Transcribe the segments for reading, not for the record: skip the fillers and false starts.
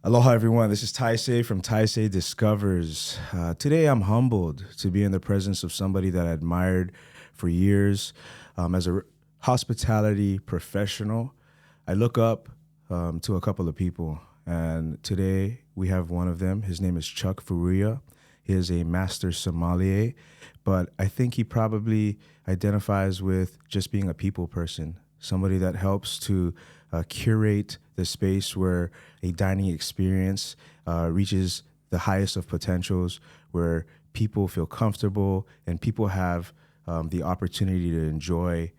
Aloha, everyone. This is Taisei from Taisei Discovers. Today, I'm humbled to be in the presence of somebody that I admired for years. As a hospitality professional, I look up to a couple of people, and today we have one of them. His name is Chuck Furuya. He is a Master Sommelier, but I think he probably identifies with just being a people person, somebody that helps to curate the space where a dining experience reaches the highest of potentials, where people feel comfortable and people have the opportunity to enjoy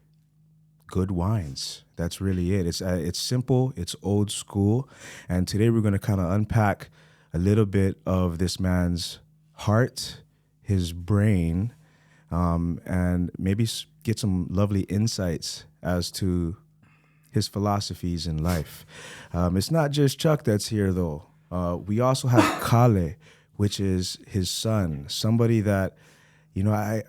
good wines. That's really it. It's simple, it's old school, and today we're going to kind of unpack a little bit of this man's heart, his brain, and maybe get some lovely insights as to his philosophies in life. It's not just Chuck that's here, though. We also have Kale, which is his son, somebody that, I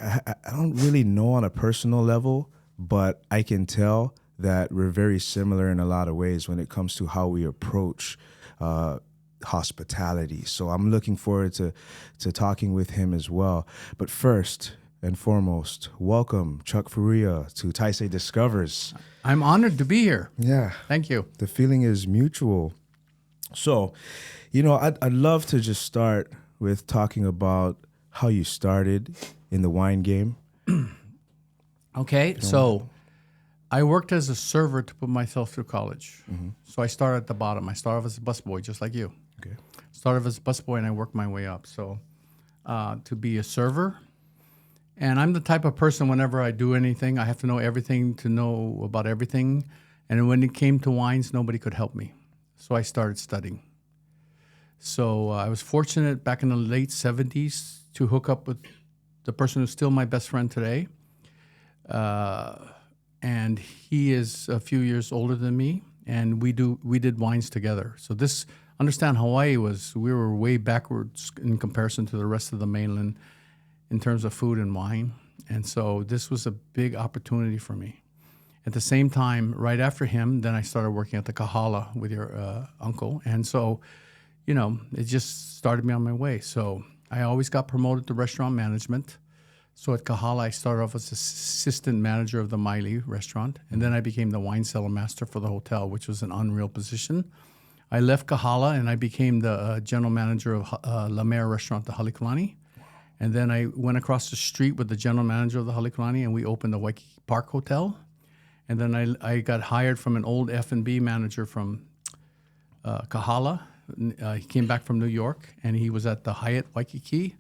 don't really know on a personal level, but I can tell that we're very similar in a lot of ways when it comes to how we approach hospitality. So I'm looking forward to talking with him as well. But first and foremost, welcome Chuck Furuya to Taisei Discovers. I'm honored to be here. Yeah. Thank you. The feeling is mutual. So, I'd love to just start with talking about how you started in the wine game. Okay, so I worked as a server to put myself through college. Mm-hmm. So I started at the bottom. I started off as a busboy, just like you. Okay. Started off as a busboy, and I worked my way up. So to be a server, and I'm the type of person, whenever I do anything, I have to know everything to know about everything. And when it came to wines, nobody could help me. So I started studying. So I was fortunate back in the late 70s to hook up with the person who's still my best friend today. And he is a few years older than me, and we did wines together. So understand Hawaii we were way backwards in comparison to the rest of the mainland in terms of food and wine. And so this was a big opportunity for me. At the same time, right after him, then I started working at the Kahala with your uncle. And so, it just started me on my way. So I always got promoted to restaurant management. So at Kahala, I started off as assistant manager of the Maile restaurant. And then I became the wine cellar master for the hotel, which was an unreal position. I left Kahala and I became the general manager of La Mer restaurant, the Halekulani. And then I went across the street with the general manager of the Halekulani, and we opened the Waikiki Park Hotel. And then I got hired from an old F&B manager from Kahala. He came back from New York, and he was at the Hyatt Waikiki.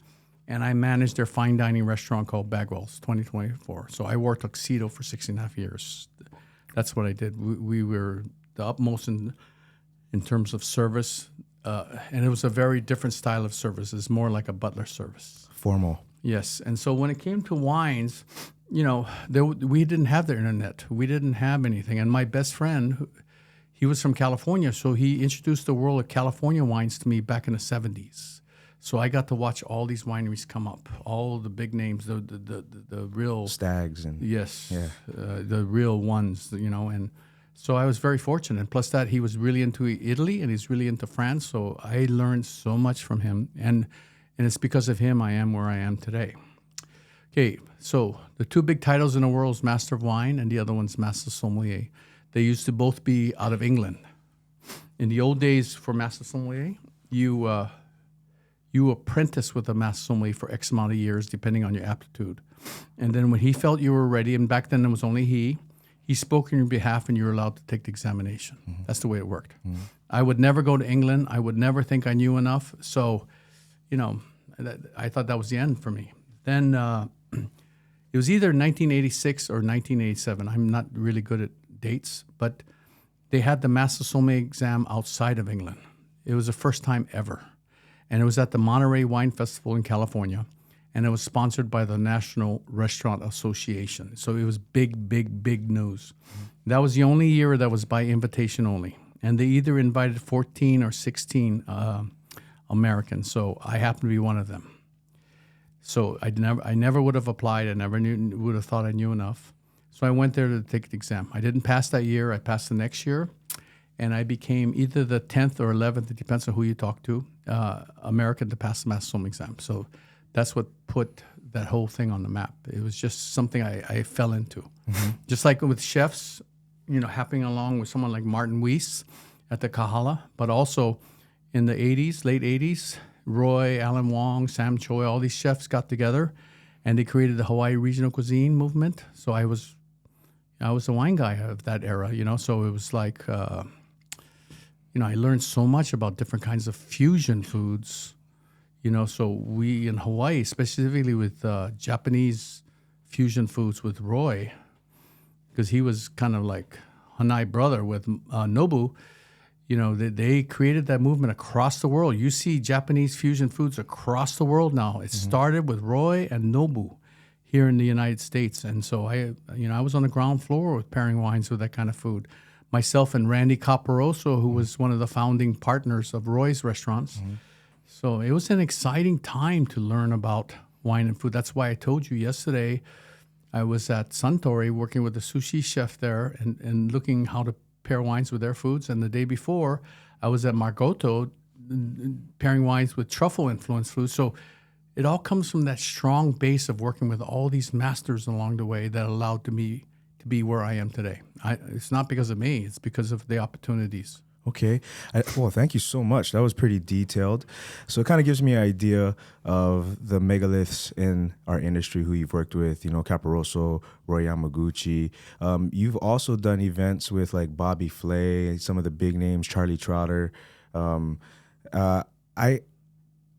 And I managed their fine dining restaurant called Bagwell's 2024. So I wore tuxedo for 6.5 years. That's what I did. We were the utmost in terms of service. And it was a very different style of service. It's more like a butler service. Formal. Yes. And so when it came to wines, we didn't have the internet. We didn't have anything. And my best friend, he was from California, so he introduced the world of California wines to me back in the 70s. So I got to watch all these wineries come up, all the big names, the real Stags and yes, yeah. The real ones, and so I was very fortunate. Plus that he was really into Italy and he's really into France, so I learned so much from him, and it's because of him I am where I am today. Okay, so the two big titles in the world is Master of Wine and the other one's Master Sommelier. They used to both be out of England. In the old days for Master Sommelier, you apprentice with a Master Sommelier for X amount of years, depending on your aptitude. And then when he felt you were ready, and back then it was only he spoke on your behalf and you were allowed to take the examination. Mm-hmm. That's the way it worked. Mm-hmm. I would never go to England. I would never think I knew enough. So, I thought that was the end for me. Then it was either 1986 or 1987. I'm not really good at dates, but they had the Master Sommelier exam outside of England. It was the first time ever. And it was at the Monterey Wine Festival in California. And it was sponsored by the National Restaurant Association. So it was big, big, big news. Mm-hmm. That was the only year that was by invitation only. And they either invited 14 or 16 Americans. So I happened to be one of them. So I never would have applied. I never would have thought I knew enough. So I went there to take the exam. I didn't pass that year. I passed the next year. and I became either the 10th or 11th, it depends on who you talk to, American to pass the Master Sommelier exam. So that's what put that whole thing on the map. It was just something I fell into. Just like with chefs, happening along with someone like Martin Weiss at the Kahala, but also in the 80s, late 80s, Roy, Alan Wong, Sam Choi, all these chefs got together and they created the Hawaii regional cuisine movement. So I was the wine guy of that era, so it was like, I learned so much about different kinds of fusion foods, so we in Hawaii, specifically with Japanese fusion foods with Roy, because he was kind of like Hanai brother with Nobu, they created that movement across the world. You see Japanese fusion foods across the world now. It started with Roy and Nobu here in the United States. And so I was on the ground floor with pairing wines with that kind of food. Myself and Randy Caparoso, who was one of the founding partners of Roy's restaurants. So it was an exciting time to learn about wine and food. That's why I told you yesterday I was at Suntory working with the sushi chef there and looking how to pair wines with their foods. And the day before, I was at Margoto pairing wines with truffle-influenced foods. So it all comes from that strong base of working with all these masters along the way that allowed me to be where I am today. It's not because of me. It's because of the opportunities. Okay. Well, thank you so much. That was pretty detailed. So it kind of gives me an idea of the megaliths in our industry who you've worked with, Caparoso, Roy Yamaguchi. You've also done events with like Bobby Flay, some of the big names, Charlie Trotter. I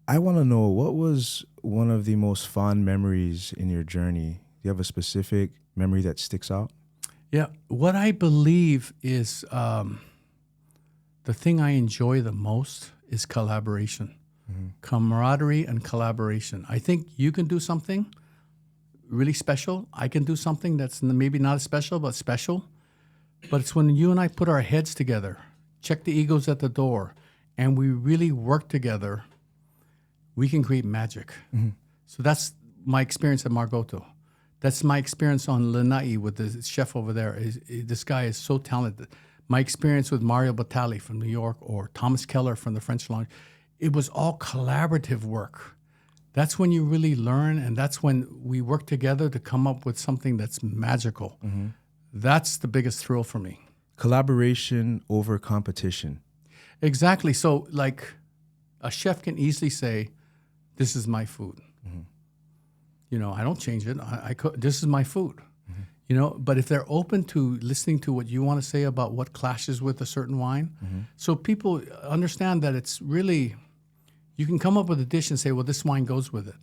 want to know, what was one of the most fond memories in your journey? Do you have a specific memory that sticks out? Yeah. What I believe is... the thing I enjoy the most is collaboration, camaraderie and collaboration. I think you can do something really special. I can do something that's maybe not as special, but special. But it's when you and I put our heads together, check the egos at the door, and we really work together, we can create magic. So that's my experience at Margoto. That's my experience on Lanai with the chef over there. This guy is so talented. My experience with Mario Batali from New York or Thomas Keller from the French Lounge, it was all collaborative work. That's when you really learn, and that's when we work together to come up with something that's magical. That's the biggest thrill for me. Collaboration over competition. Exactly. So, like, a chef can easily say, this is my food. I don't change it. This is my food. But if they're open to listening to what you want to say about what clashes with a certain wine, so people understand that it's really, you can come up with a dish and say, well, this wine goes with it.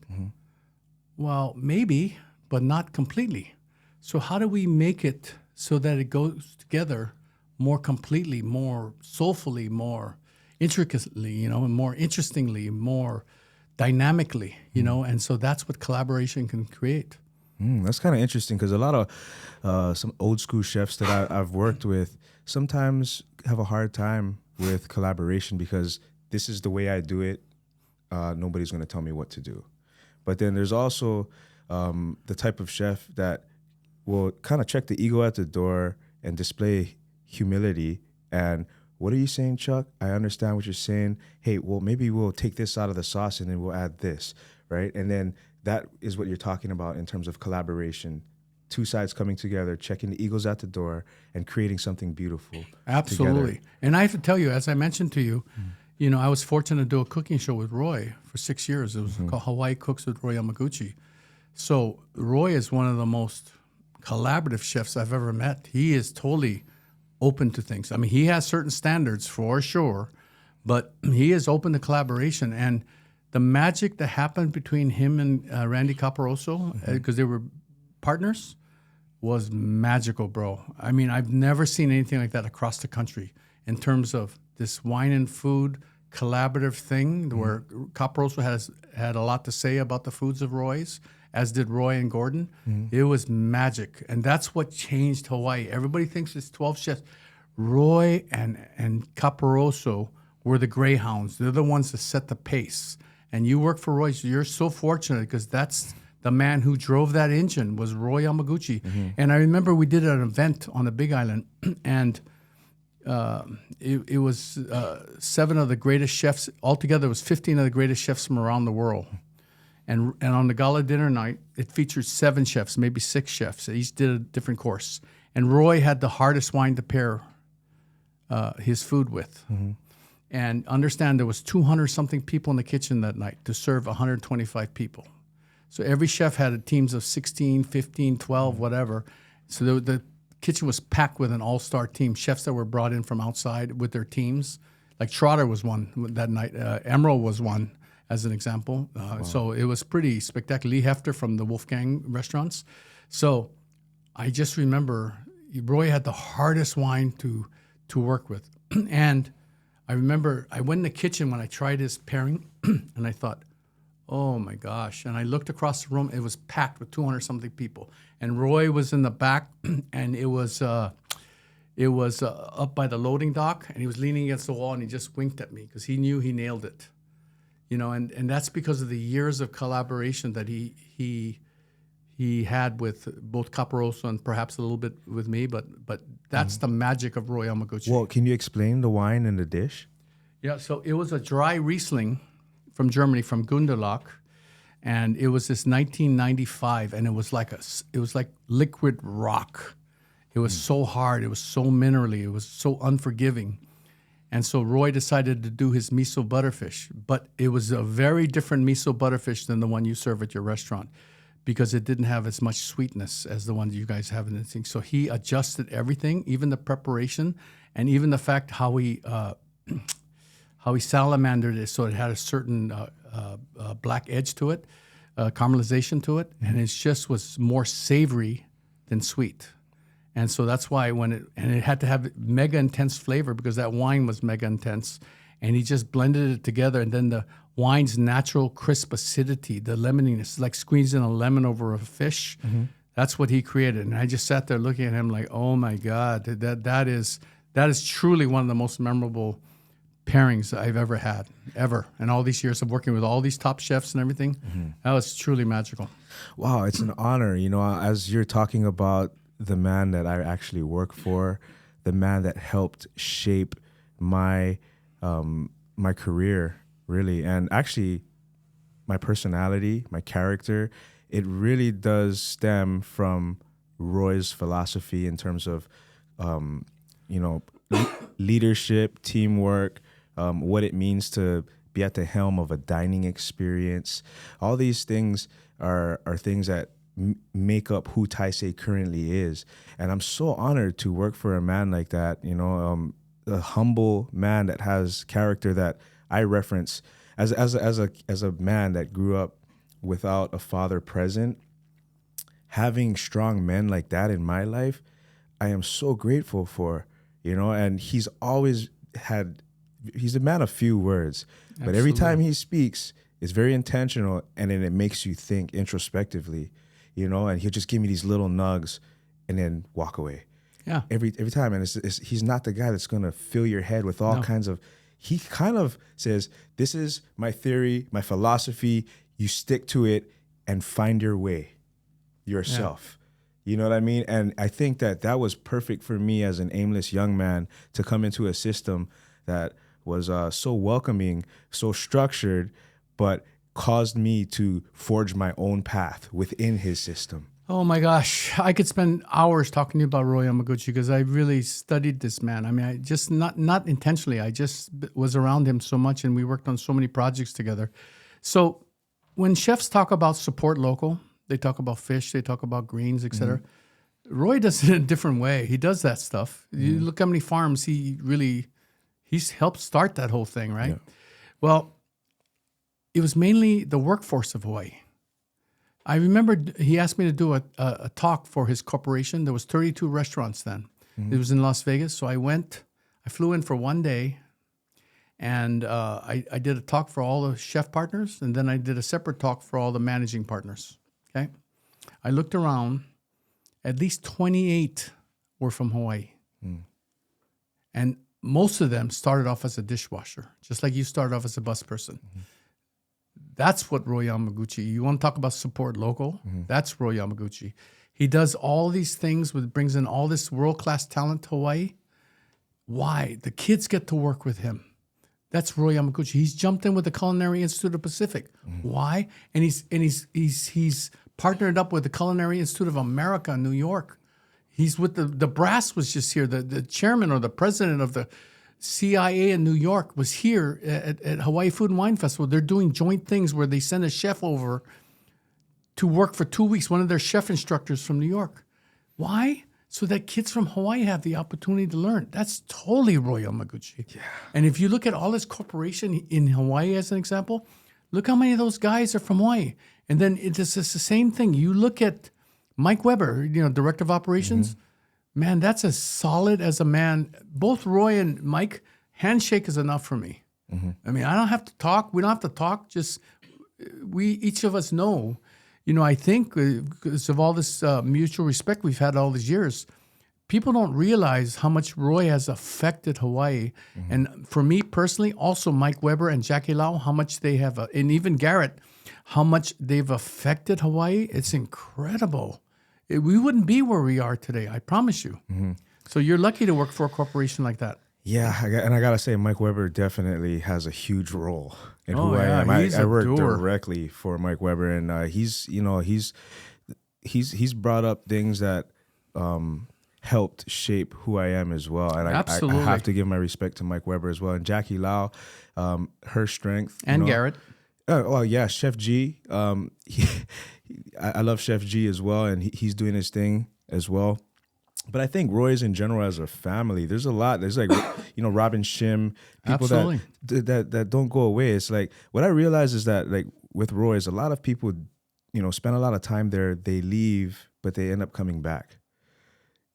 Well, maybe, but not completely. So how do we make it so that it goes together more completely, more soulfully, more intricately, and more interestingly, more dynamically, and so that's what collaboration can create. That's kind of interesting because a lot of some old school chefs that I've worked with sometimes have a hard time with collaboration because this is the way I do it. Nobody's going to tell me what to do. But then there's also the type of chef that will kind of check the ego at the door and display humility. And what are you saying, Chuck? I understand what you're saying. Hey, well, maybe we'll take this out of the sauce and then we'll add this, right? And then that is what you're talking about in terms of collaboration. Two sides coming together, checking the egos at the door, and creating something beautiful. Absolutely. Together. And I have to tell you, as I mentioned to you, I was fortunate to do a cooking show with Roy for 6 years. It was called Hawaii Cooks with Roy Yamaguchi. So Roy is one of the most collaborative chefs I've ever met. He is totally open to things. I mean, he has certain standards for sure, but he is open to collaboration. And the magic that happened between him and Randy Caparoso, because they were partners, was magical, bro. I mean, I've never seen anything like that across the country in terms of this wine and food collaborative thing where Caparoso had a lot to say about the foods of Roy's, as did Roy and Gordon. It was magic. And that's what changed Hawaii. Everybody thinks it's 12 chefs. Roy and Caparoso were the greyhounds. They're the ones that set the pace. And you work for Roy, so you're so fortunate because that's the man who drove that engine was Roy Yamaguchi. And I remember we did an event on the Big Island, and It was 7 of the greatest chefs. Altogether, it was 15 of the greatest chefs from around the world. And on the gala dinner night, it featured 7 chefs, maybe 6 chefs. Each did a different course. And Roy had the hardest wine to pair his food with. Mm-hmm. And understand there was 200-something people in the kitchen that night to serve 125 people. So every chef had teams of 16, 15, 12, whatever. So the kitchen was packed with an all-star team, chefs that were brought in from outside with their teams. Like Trotter was one that night. Emerald was one, as an example. Wow. So it was pretty spectacular. Lee Hefter from the Wolfgang restaurants. So I just remember Roy had the hardest wine to work with. And I remember I went in the kitchen when I tried his pairing, and I thought, oh my gosh. And I looked across the room. It was packed with 200-something people. And Roy was in the back, and it was up by the loading dock, and he was leaning against the wall, and he just winked at me because he knew he nailed it. You know, and that's because of the years of collaboration that he had with both Caparoso and perhaps a little bit with me, but that's the magic of Roy Yamaguchi. Well, can you explain the wine in the dish? Yeah, so it was a dry Riesling from Germany, from Gunderlach, and it was this 1995, and it was like liquid rock. It was so hard, it was so minerally, it was so unforgiving. And so Roy decided to do his miso butterfish, but it was a very different miso butterfish than the one you serve at your restaurant because it didn't have as much sweetness as the one that you guys have in the thing. So he adjusted everything, even the preparation, and even the fact how he salamandered it so it had a certain black edge to it, caramelization to it, and it just was more savory than sweet. And so that's why it had to have mega intense flavor because that wine was mega intense. And he just blended it together. And then the wine's natural crisp acidity, the lemoniness, like squeezing a lemon over a fish. Mm-hmm. That's what he created. And I just sat there looking at him like, oh my God, that is truly one of the most memorable pairings I've ever had, ever. And all these years of working with all these top chefs and everything, that was truly magical. Wow, it's an honor. You know, as you're talking about the man that I actually work for, the man that helped shape my my career, really, and actually my personality, my character, it really does stem from Roy's philosophy in terms of, leadership, teamwork, what it means to be at the helm of a dining experience. All these things are things that make up who Taisei currently is. And I'm so honored to work for a man like that, a humble man that has character that I reference as a man that grew up without a father present. Having strong men like that in my life, I am so grateful for, and he's always he's a man of few words. Absolutely. But every time he speaks, it's very intentional, and then it makes you think introspectively. And he'll just give me these little nugs and then walk away. Yeah. Every time. And he's not the guy that's going to fill your head with all kinds of, he kind of says, this is my theory, my philosophy. You stick to it and find your way yourself. Yeah. You know what I mean? And I think that was perfect for me as an aimless young man to come into a system that was so welcoming, so structured, but caused me to forge my own path within his system. Oh my gosh, I could spend hours talking to you about Roy Yamaguchi because I really studied this man. I mean, I just not intentionally. I just was around him so much, and we worked on so many projects together. So when chefs talk about support local, they talk about fish, they talk about greens, etc. Mm-hmm. Roy does it in a different way. He does that stuff. Mm-hmm. You look how many farms he's helped start that whole thing, right? Yeah. Well, it was mainly the workforce of Hawaii. I remember he asked me to do a talk for his corporation. There was 32 restaurants then. Mm-hmm. It was in Las Vegas. So I flew in for one day, and I did a talk for all the chef partners, and then I did a separate talk for all the managing partners, okay? I looked around. At least 28 were from Hawaii. Mm. And most of them started off as a dishwasher, just like you started off as a bus person. Mm-hmm. That's what Roy Yamaguchi, you want to talk about support local? Mm-hmm. That's Roy Yamaguchi. He does all these things, brings in all this world-class talent to Hawaii Why? The kids get to work with him. That's Roy Yamaguchi. He's jumped in with the Culinary Institute of the Pacific. Why? And he's partnered up with the Culinary Institute of America in New York. He's with the brass was just here. The chairman or the president of the CIA in New York was here at Hawaii Food and Wine Festival. They're doing joint things where they send a chef over to work for 2 weeks, one of their chef instructors from New York. Why? So that kids from Hawaii have the opportunity to learn. That's totally Roy Yamaguchi. Yeah. And if you look at all his corporation in Hawaii as an example, look how many of those guys are from Hawaii. And then it's the same thing. You look at Mike Weber, director of operations. Man, that's as solid as a man. Both Roy and Mike, handshake is enough for me. I mean, I don't have to talk. We don't have to talk. Just each of us know. I think because of all this mutual respect we've had all these years, people don't realize how much Roy has affected Hawaii. And for me personally, also Mike Weber and Jackie Lau, how much they have, and even Garrett, how much they've affected Hawaii. It's incredible. We wouldn't be where we are today, I promise you. So you're lucky to work for a corporation like that. Yeah, and I gotta say, Mike Weber definitely has a huge role in who I am. I work directly for Mike Weber, and he's brought up things that helped shape who I am as well. And I have to give my respect to Mike Weber as well, and Jackie Lau, her strength, and Garrett. Oh yeah, Chef G. I love Chef G as well, and he's doing his thing as well. But I think Roy's in general as a family, there's a lot. There's like, Robin Shim, people that don't go away. It's like, what I realize is that like with Roy's, a lot of people, spend a lot of time there. They leave, but they end up coming back.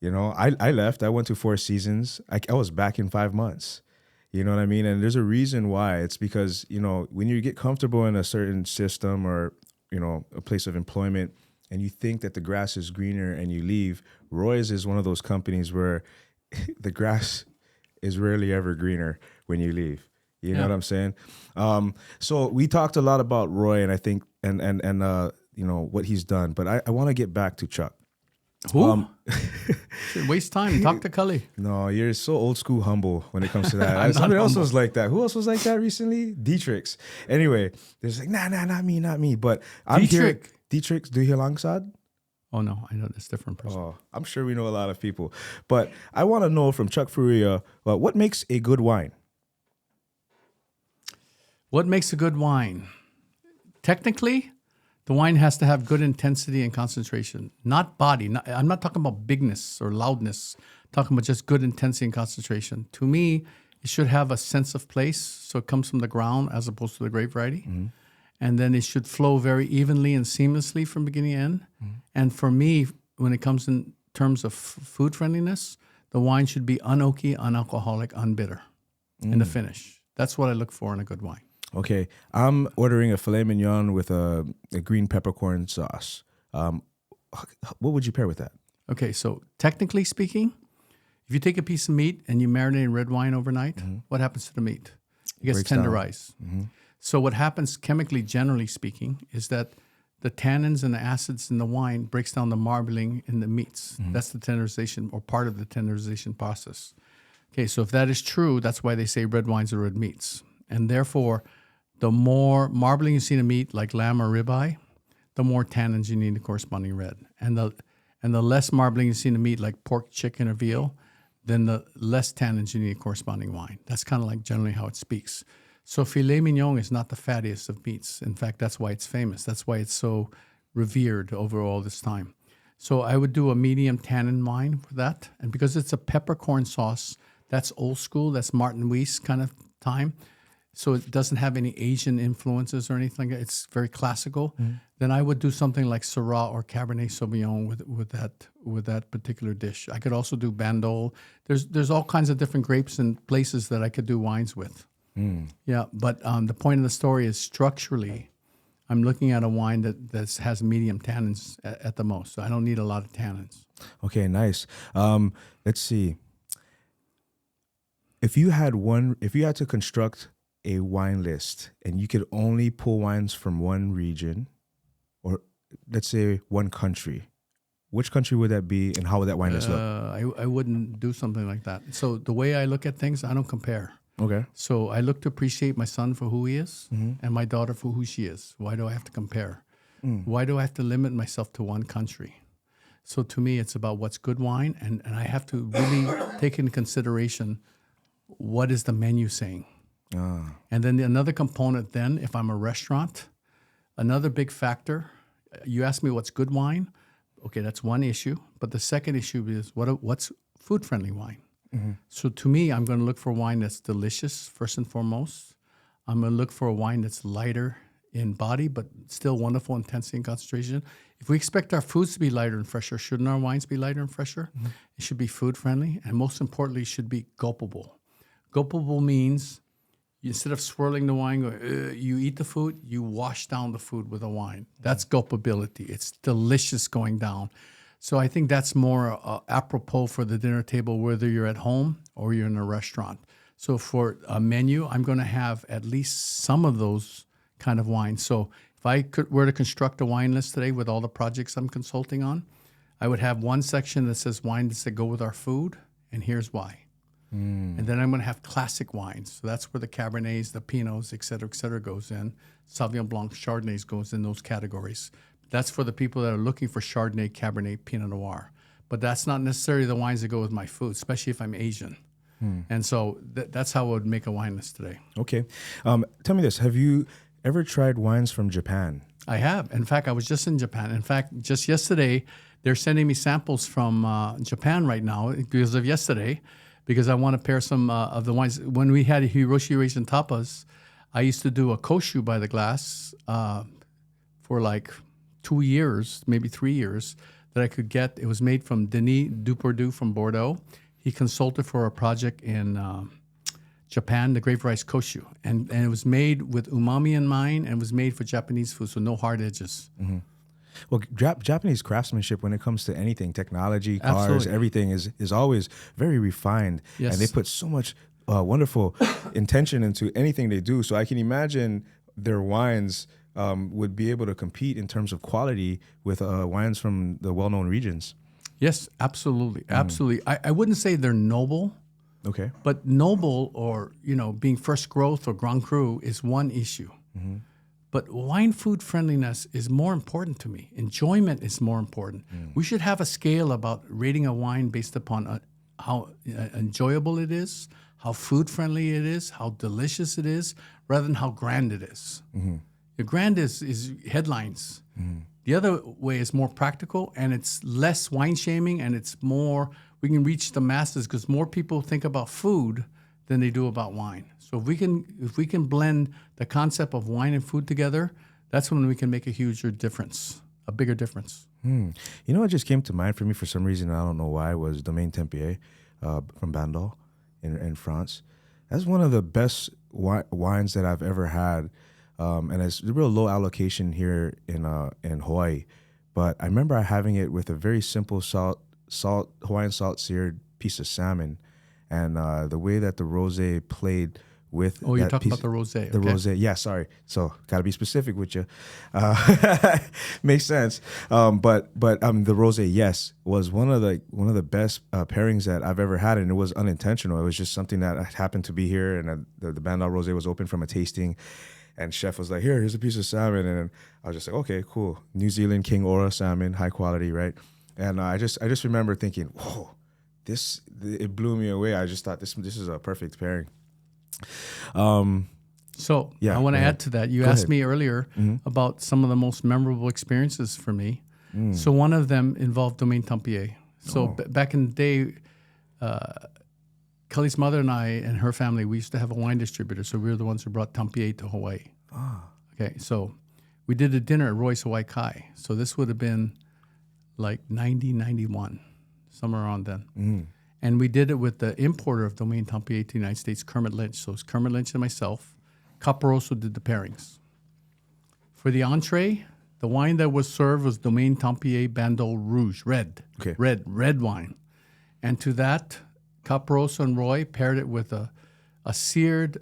I left. I went to 4 seasons. I was back in 5 months. You know what I mean? And there's a reason why. It's because, when you get comfortable in a certain system or, a place of employment, and you think that the grass is greener and you leave, Roy's is one of those companies where the grass is rarely ever greener when you leave. You know what I'm saying? So we talked a lot about Roy, and I think, and what he's done, but I want to get back to Chuck. Who? Waste time. Talk to Kale. No, you're so old school humble when it comes to that. Somebody else was like that. Who else was like that recently? Dietrich's. Anyway, there's like, nah, not me. But I'm here. Dietrich's, do you hear Langsad? Oh, no, I know this different person. Oh, I'm sure we know a lot of people. But I want to know from Chuck Furuya, what makes a good wine? What makes a good wine? Technically, the wine has to have good intensity and concentration, not body. I'm not talking about bigness or loudness. I'm talking about just good intensity and concentration. To me, it should have a sense of place, so it comes from the ground as opposed to the grape variety. And then it should flow very evenly and seamlessly from beginning to end. And for me, when it comes in terms of food friendliness, the wine should be unoaky, unalcoholic, unbitter in the finish. That's what I look for in a good wine. Okay. I'm ordering a filet mignon with a green peppercorn sauce. What would you pair with that? Okay, so technically speaking, if you take a piece of meat and you marinate in red wine overnight, what happens to the meat? It gets tenderized. So what happens chemically, generally speaking, is that the tannins and the acids in the wine breaks down the marbling in the meats. That's the tenderization or part of the tenderization process. Okay, so if that is true, that's why they say red wines are red meats. And therefore, the more marbling you see in a meat, like lamb or ribeye, the more tannins you need in the corresponding red. And the less marbling you see in a meat, like pork, chicken, or veal, then the less tannins you need in corresponding wine. That's kind of like generally how it speaks. So filet mignon is not the fattiest of meats. In fact, that's why it's famous. That's why it's so revered over all this time. So I would do a medium tannin wine for that. And because it's a peppercorn sauce, that's old school. That's Martin Weiss kind of time. So it doesn't have any Asian influences or anything like that. It's very classical. Then I would do something like Syrah or Cabernet Sauvignon with that particular dish. I could also do Bandol. There's all kinds of different grapes and places that I could do wines with. Yeah, but the point of the story is structurally, I'm looking at a wine that has medium tannins at the most. So I don't need a lot of tannins. Okay, nice. Let's see. If you had to construct a wine list and you could only pull wines from one region, or let's say one country, which country would that be, and how would that wine list look? I wouldn't do something like that. So the way I look at things, I don't compare. Okay. So I look to appreciate my son for who he is and my daughter for who she is. Why do I have to compare? Why do I have to limit myself to one country? So to me, it's about what's good wine, and I have to really take into consideration what is the menu saying. And then another component then, if I'm a restaurant, another big factor, you ask me what's good wine. Okay, that's one issue. But the second issue is what's food-friendly wine? So to me, I'm going to look for wine that's delicious, first and foremost. I'm going to look for a wine that's lighter in body, but still wonderful intensity and concentration. If we expect our foods to be lighter and fresher, shouldn't our wines be lighter and fresher? It should be food-friendly, and most importantly, it should be gulpable. Gulpable means instead of swirling the wine, you eat the food, you wash down the food with the wine. That's gulpability. It's delicious going down. So I think that's more apropos for the dinner table, whether you're at home or you're in a restaurant. So for a menu, I'm going to have at least some of those kind of wines. So if I were to construct a wine list today with all the projects I'm consulting on, I would have one section that says wines that go with our food, and here's why. And then I'm going to have classic wines. So that's where the Cabernets, the Pinots, et cetera, goes in. Sauvignon Blanc, Chardonnays goes in those categories. That's for the people that are looking for Chardonnay, Cabernet, Pinot Noir. But that's not necessarily the wines that go with my food, especially if I'm Asian. And so that's how I would make a wine list today. Okay. Tell me this. Have you ever tried wines from Japan? I have. In fact, I was just in Japan. In fact, just yesterday, they're sending me samples from Japan right now because of yesterday, because I want to pair some of the wines. When we had Hiroshi Raisin Tapas, I used to do a koshu by the glass for like 2 years, maybe 3 years, that I could get. It was made from Denis Duperdu from Bordeaux. He consulted for a project in Japan, the grape rice koshu. And it was made with umami in mind, and it was made for Japanese food, so no hard edges. Well, Japanese craftsmanship when it comes to anything, technology, cars, Absolutely. everything is always very refined. Yes. And they put so much wonderful intention into anything they do. So I can imagine their wines would be able to compete in terms of quality with wines from the well-known regions. Yes, absolutely. Absolutely. I wouldn't say they're noble, Okay. but noble or, being first growth or Grand Cru is one issue. But wine food friendliness is more important to me. Enjoyment is more important. We should have a scale about rating a wine based upon how enjoyable it is, how food friendly it is, how delicious it is, rather than how grand it is. The grand is headlines. The other way is more practical, and it's less wine shaming, and it's more, we can reach the masses because more people think about food than they do about wine. So if we can blend the concept of wine and food together, that's when we can make a huger difference, a bigger difference. You know what just came to mind for me for some reason, I don't know why, was Domaine Tempier from Bandol in France. That's one of the best wines that I've ever had. And it's a real low allocation here in Hawaii. But I remember having it with a very simple Hawaiian salt seared piece of salmon. And the way that the rosé played with Oh, you're that talking piece, about the rosé. the okay. rosé, yeah, sorry. So got to be specific with you. Makes sense. But the rosé, yes, was one of the best pairings that I've ever had, and it was unintentional. It was just something that happened to be here, and the Bandol rosé was open from a tasting, and chef was like, here's a piece of salmon, and I was just like, okay, cool, New Zealand King Ora salmon, high quality, right? And I just remember thinking, whoa, it blew me away. I just thought this is a perfect pairing. So Yeah, I want to go add ahead. to that. You Go asked ahead. me earlier about some of the most memorable experiences for me. So one of them involved Domaine Tempier. So back in the day, Kelly's mother and I and her family, we used to have a wine distributor. So we were the ones who brought Tempier to Hawaii. Okay, so we did a dinner at Roy's Hawaii Kai. So this would have been like 90, 91, somewhere around then. And we did it with the importer of Domaine Tempier to the United States, Kermit Lynch. So it's Kermit Lynch and myself. Caparoso did the pairings. For the entree, the wine that was served was Domaine Tempier Bandol Rouge, red. Okay. Red wine. And to that, Caparoso and Roy paired it with a seared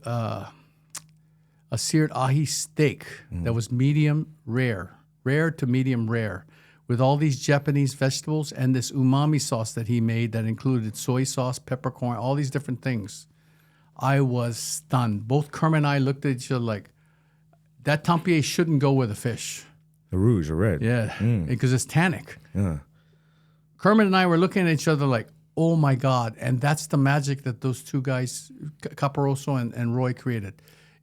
ahi steak that was medium rare to medium rare, with all these Japanese vegetables and this umami sauce that he made that included soy sauce, peppercorn, all these different things. I was stunned. Both Kermit and I looked at each other like, that Tempier shouldn't go with a fish. The rouge or red. Yeah, because it's tannic. Yeah. Kermit and I were looking at each other like, oh my God. And that's the magic that those two guys, Caparoso and Roy, created.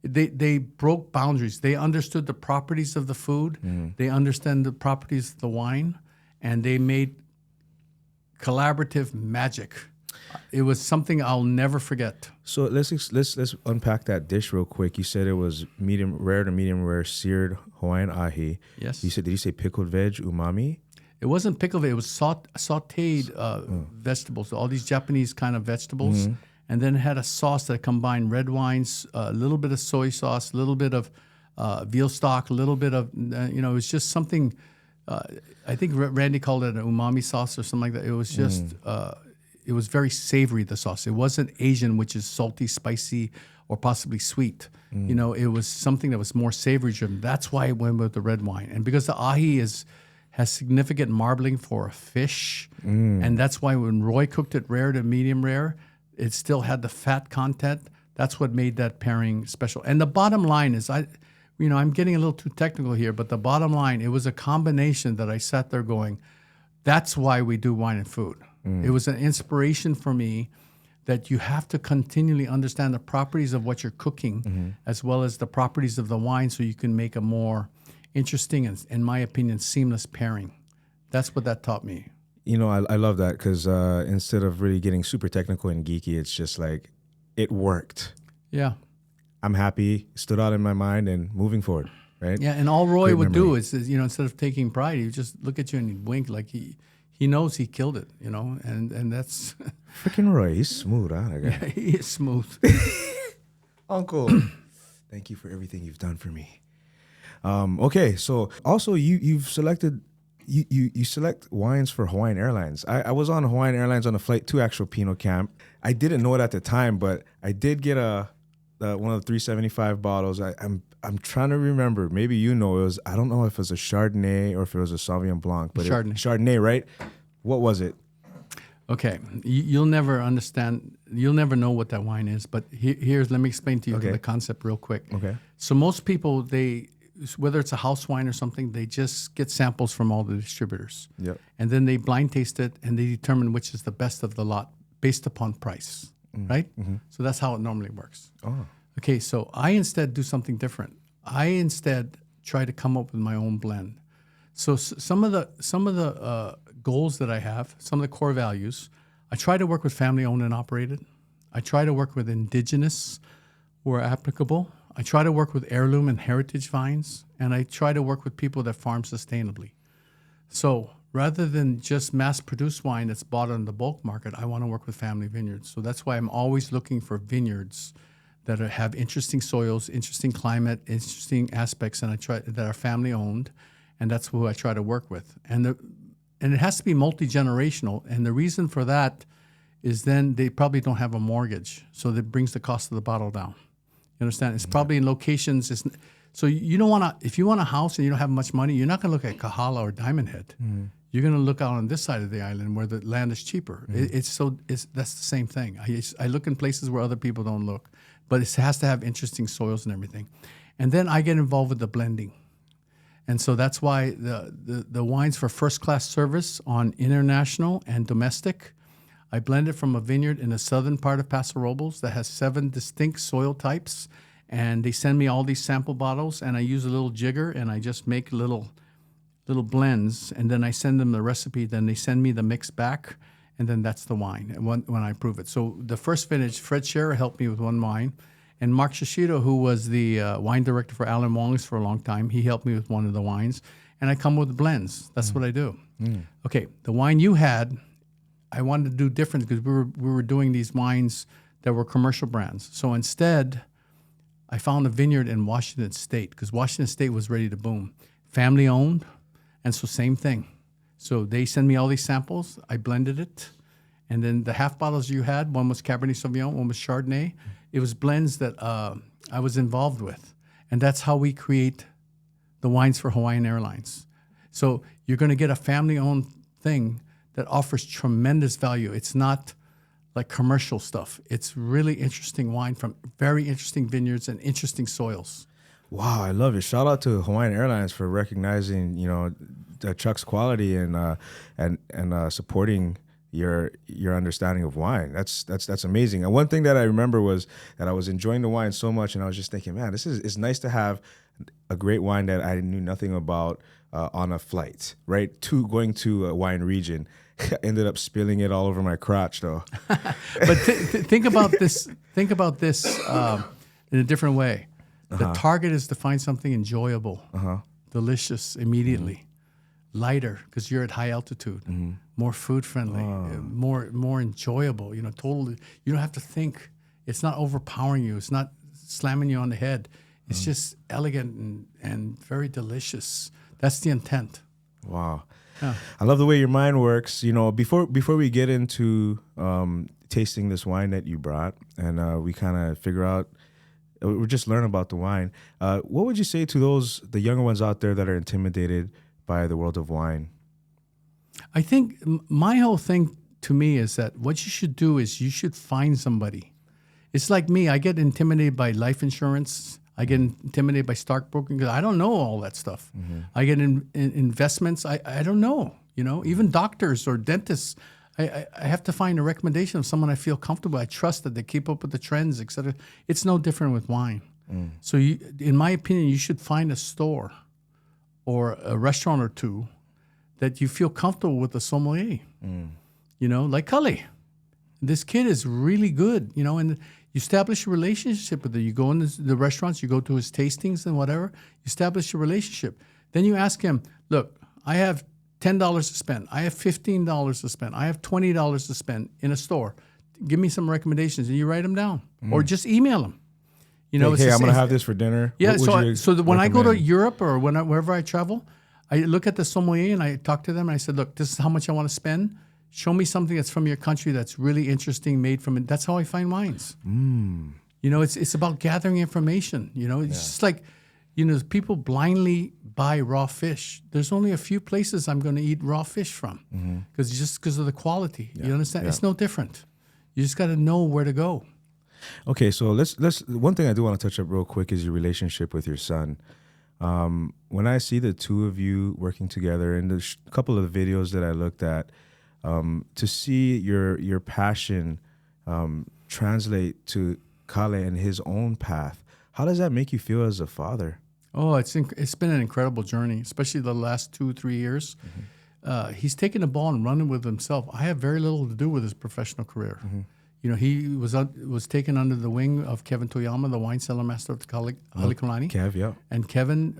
They broke boundaries. They understood the properties of the food. They understand the properties of the wine. And they made collaborative magic. It was something I'll never forget. So let's unpack that dish real quick. You said it was medium rare to medium rare seared Hawaiian ahi. Yes. Did you say pickled veg umami? It wasn't pickled. It was sautéed vegetables. All these Japanese kind of vegetables, and then it had a sauce that combined red wines, a little bit of soy sauce, a little bit of veal stock, a little bit of it was just something. I think Randy called it an umami sauce or something like that. It was just. It was very savory, the sauce. It wasn't Asian, which is salty, spicy, or possibly sweet. It was something that was more savory driven. That's why it went with the red wine. And because the ahi has significant marbling for a fish, and that's why when Roy cooked it rare to medium rare, it still had the fat content. That's what made that pairing special. And the bottom line is, I'm getting a little too technical here, but the bottom line, it was a combination that I sat there going, that's why we do wine and food. It was an inspiration for me that you have to continually understand the properties of what you're cooking as well as the properties of the wine so you can make a more interesting and, in my opinion, seamless pairing. That's what that taught me. I love that because instead of really getting super technical and geeky, it's just like it worked. Yeah. I'm happy, stood out in my mind and moving forward, right? Yeah, and all Roy would do is, instead of taking pride, he would just look at you and he'd wink like he knows he killed it, and that's... Freaking Roy, he's smooth, huh? Yeah, he is smooth. Uncle, thank you for everything you've done for me. Okay, so also you've selected... You select wines for Hawaiian Airlines. I was on Hawaiian Airlines on a flight to actual Pinot Camp. I didn't know it at the time, but I did get one of the 375 bottles. I'm trying to remember. Maybe it was. I don't know if it was a Chardonnay or if it was a Sauvignon Blanc. But Chardonnay, right? What was it? Okay, you'll never understand. You'll never know what that wine is. But let me explain to you the concept real quick. Okay. So most people, whether it's a house wine or something, they just get samples from all the distributors. Yep. And then they blind taste it and they determine which is the best of the lot based upon price, right? Mm-hmm. So that's how it normally works. Oh. Okay, so I instead do something different. I instead try to come up with my own blend. So some of the goals that I have, some of the core values, I try to work with family owned and operated. I try to work with indigenous where applicable. I try to work with heirloom and heritage vines, and I try to work with people that farm sustainably. So rather than just mass-produced wine that's bought on the bulk market, I want to work with family vineyards. So that's why I'm always looking for vineyards that have interesting soils, interesting climate, interesting aspects, and that are family-owned, and that's who I try to work with. And it has to be multi-generational, and the reason for that is then they probably don't have a mortgage, so that brings the cost of the bottle down. You understand? It's probably in locations. So you don't want to. If you want a house and you don't have much money, you're not going to look at Kahala or Diamond Head. You're going to look out on this side of the island where the land is cheaper. That's the same thing. I look in places where other people don't look, but it has to have interesting soils and everything. And then I get involved with the blending, and so that's why the wines for first class service on international and domestic. I blend it from a vineyard in the southern part of Paso Robles that has 7 distinct soil types, and they send me all these sample bottles, and I use a little jigger, and I just make little blends, and then I send them the recipe. Then they send me the mix back, and then that's the wine when I prove it. So the first vintage, Fred Scherer helped me with one wine, and Mark Shishido, who was the wine director for Alan Wong's for a long time, he helped me with one of the wines, and I come with blends. That's what I do. Okay, the wine you had, I wanted to do different because we were doing these wines that were commercial brands. So instead, I found a vineyard in Washington State because Washington State was ready to boom. Family owned, and so same thing. So they send me all these samples. I blended it. And then the half bottles you had, one was Cabernet Sauvignon, one was Chardonnay. It was blends that I was involved with. And that's how we create the wines for Hawaiian Airlines. So you're going to get a family-owned thing that offers tremendous value. It's not like commercial stuff. It's really interesting wine from very interesting vineyards and interesting soils. Wow, I love it. Shout out to Hawaiian Airlines for recognizing, Chuck's quality and supporting your understanding of wine. That's amazing. And one thing that I remember was that I was enjoying the wine so much, and I was just thinking, man, it's nice to have a great wine that I knew nothing about on a flight, right? Going to a wine region. Ended up spilling it all over my crotch, though. But think about this. Think about this in a different way. The target is to find something enjoyable, delicious immediately, lighter because you're at high altitude, more food friendly, more enjoyable. Totally. You don't have to think. It's not overpowering you. It's not slamming you on the head. It's just elegant and very delicious. That's the intent. Wow. Yeah. I love the way your mind works. Before we get into tasting this wine that you brought, and we kind of figure out, we just learn about the wine. What would you say to the younger ones out there that are intimidated by the world of wine? I think my whole thing to me is that what you should do is you should find somebody. It's like me. I get intimidated by life insurance. I get intimidated by stockbroking because I don't know all that stuff. I get in investments. I don't know. Even doctors or dentists. I have to find a recommendation of someone I feel comfortable. I trust that they keep up with the trends, etc. It's no different with wine. So, in my opinion, you should find a store or a restaurant or two that you feel comfortable with a sommelier. Like Kale. This kid is really good. And you establish a relationship with it. You go in the restaurants, you go to his tastings and whatever. You establish a relationship. Then you ask him, look, I have $10 to spend. I have $15 to spend. I have $20 to spend in a store. Give me some recommendations. And you write them down. Or just email them. Hey, I'm going to have this for dinner. Yeah, so when I go to Europe or wherever I travel, I look at the sommelier and I talk to them and I said, look, this is how much I want to spend. Show me something that's from your country that's really interesting, made from it. That's how I find wines. It's about gathering information. It's just like, people blindly buy raw fish. There's only a few places I'm going to eat raw fish from because of the quality. Yeah. You understand? Yeah. It's no different. You just got to know where to go. Okay, so let's. One thing I do want to touch up real quick is your relationship with your son. When I see the two of you working together, and there's a couple of the videos that I looked at. To see your passion translate to Kale and his own path, how does that make you feel as a father? Oh, it's been an incredible journey, especially the last 2-3 years. He's taken the ball and running with himself. I have very little to do with his professional career. He was taken under the wing of Kevin Toyama, the wine cellar master of the Halekulani. Kev, yeah. And Kevin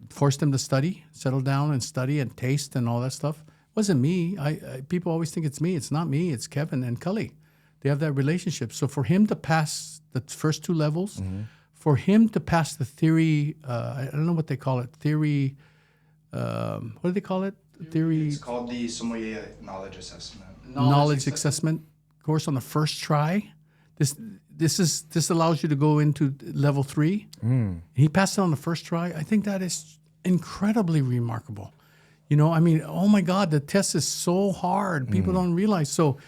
forced him to settle down and study and taste and all that stuff. Wasn't me. People always think it's me. It's not me. It's Kevin and Kale. They have that relationship. So for him to pass the first 2 levels, for him to pass the theory, I don't know what they call it. Theory. What do they call it? Theory. It's called the Sommelier Knowledge Assessment. Knowledge assessment course on the first try. This allows you to go into level 3. He passed it on the first try. I think that is incredibly remarkable. Oh my God, the test is so hard. People don't realize. So,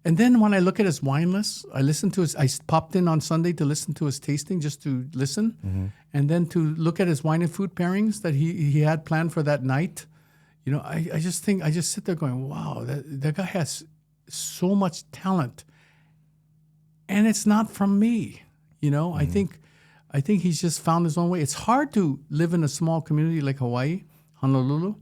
and then when I look at his wine list, I popped in on Sunday to listen to his tasting, just to listen. And then to look at his wine and food pairings that he had planned for that night. I just sit there going, wow, that guy has so much talent. And it's not from me. I think he's just found his own way. It's hard to live in a small community like Hawaii, Honolulu,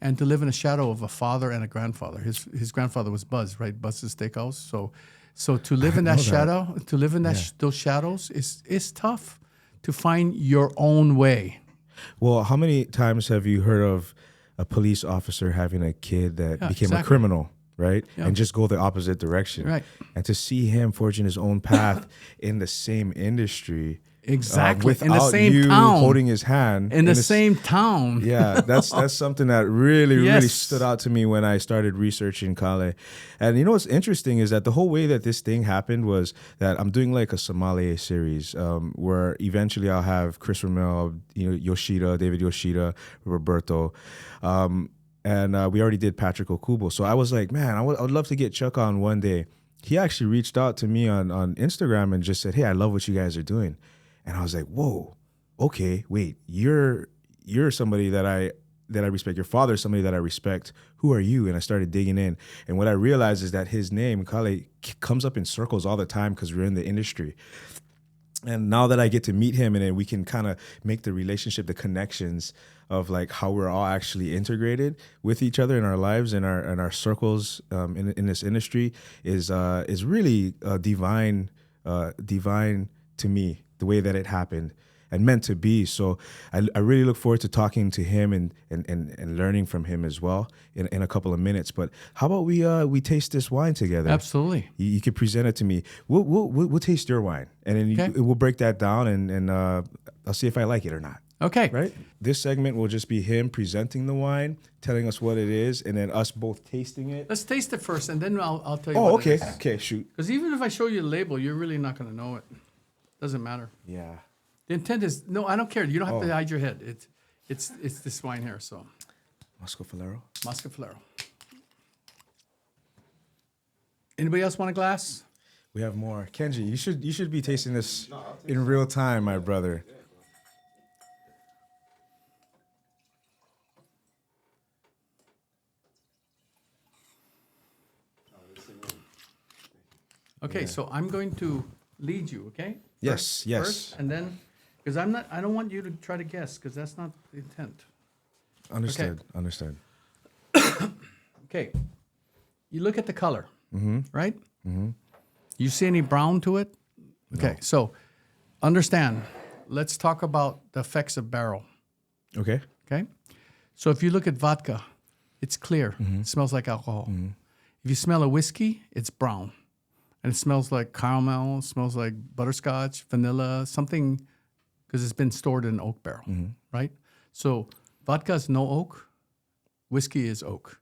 and to live in a shadow of a father and a grandfather. His grandfather was Buzz, right? Buzz's Steakhouse. So to live in that shadow, to live in those shadows is tough to find your own way. Well, how many times have you heard of a police officer having a kid that became a criminal, right? Yep. And just go the opposite direction. Right. And to see him forging his own path in the same industry Exactly. Without In the same you town. holding his hand. In the same town. Yeah, that's something that really Yes. stood out to me when I started researching Kale. And you know what's interesting is that the whole way that this thing happened was that I'm doing like a sommelier series where eventually I'll have Chris Ramel, Yoshida, David Yoshida, Roberto, and we already did Patrick Okubo. So I was like, man, I would love to get Chuck on one day. He actually reached out to me on Instagram and just said, hey, I love what you guys are doing. And I was like, whoa, okay, wait, you're somebody that I respect. Your father's somebody that I respect. Who are you? And I started digging in. And what I realized is that his name, Kale, comes up in circles all the time because we're in the industry. And now that I get to meet him and then we can kind of make the relationship, the connections of like how we're all actually integrated with each other in our lives and our circles in this industry is really divine to me, the way that it happened and meant to be. So I really look forward to talking to him and learning from him as well in a couple of minutes. But how about we taste this wine together? Absolutely. You could present it to me. We'll taste your wine and then we'll break that down and I'll see if I like it or not. Okay. Right? This segment will just be him presenting the wine, telling us what it is, and then us both tasting it. Let's taste it first, and then I'll tell you Oh, what okay. it is. Okay, shoot. Because even if I show you the label, you're really not going to know it. Doesn't matter. Yeah. The intent is, no, I don't care. You don't have to hide your head. It's this wine here, so. Moschofilero. Moschofilero. Anybody else want a glass? We have more. Kenji, you should be tasting this in real time, my brother. Okay, so I'm going to lead you, okay? Yes. First, and then, because I don't want you to try to guess, because that's not the intent. Understood. Okay, you look at the color, right? Mm-hmm. You see any brown to it? Okay, so understand, let's talk about the effects of barrel, Okay. okay? So if you look at vodka, it's clear. It smells like alcohol. If you smell a whiskey, it's brown. And it smells like caramel, it smells like butterscotch, vanilla, something, because it's been stored in an oak barrel, right? So vodka is no oak, whiskey is oak.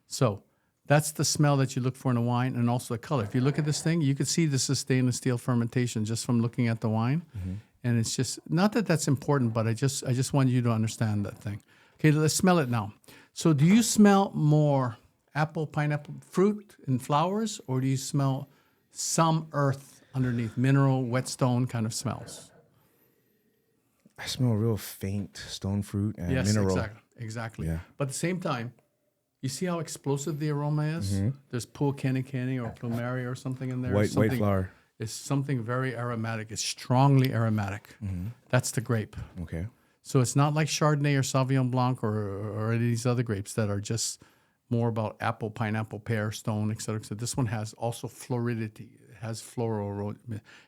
So that's the smell that you look for in a wine, and also the color. If you look at this thing, you can see this is stainless steel fermentation just from looking at the wine. And it's just, not that that's important, but I just want you to understand that thing. Okay, let's smell it now. So do you smell more apple, pineapple, fruit and flowers, or do you smell some earth underneath, mineral, whetstone kind of smells? I smell real faint stone fruit and Yes, mineral. exactly. Yeah. But at the same time, you see how explosive the aroma is? There's Canny or Plumeria or something in there. White flower. It's something very aromatic. It's strongly aromatic. That's the grape. Okay. So it's not like Chardonnay or Sauvignon Blanc or any of these other grapes that are just more about apple, pineapple, pear, stone, et cetera, et cetera. This one has also floridity. It has floral.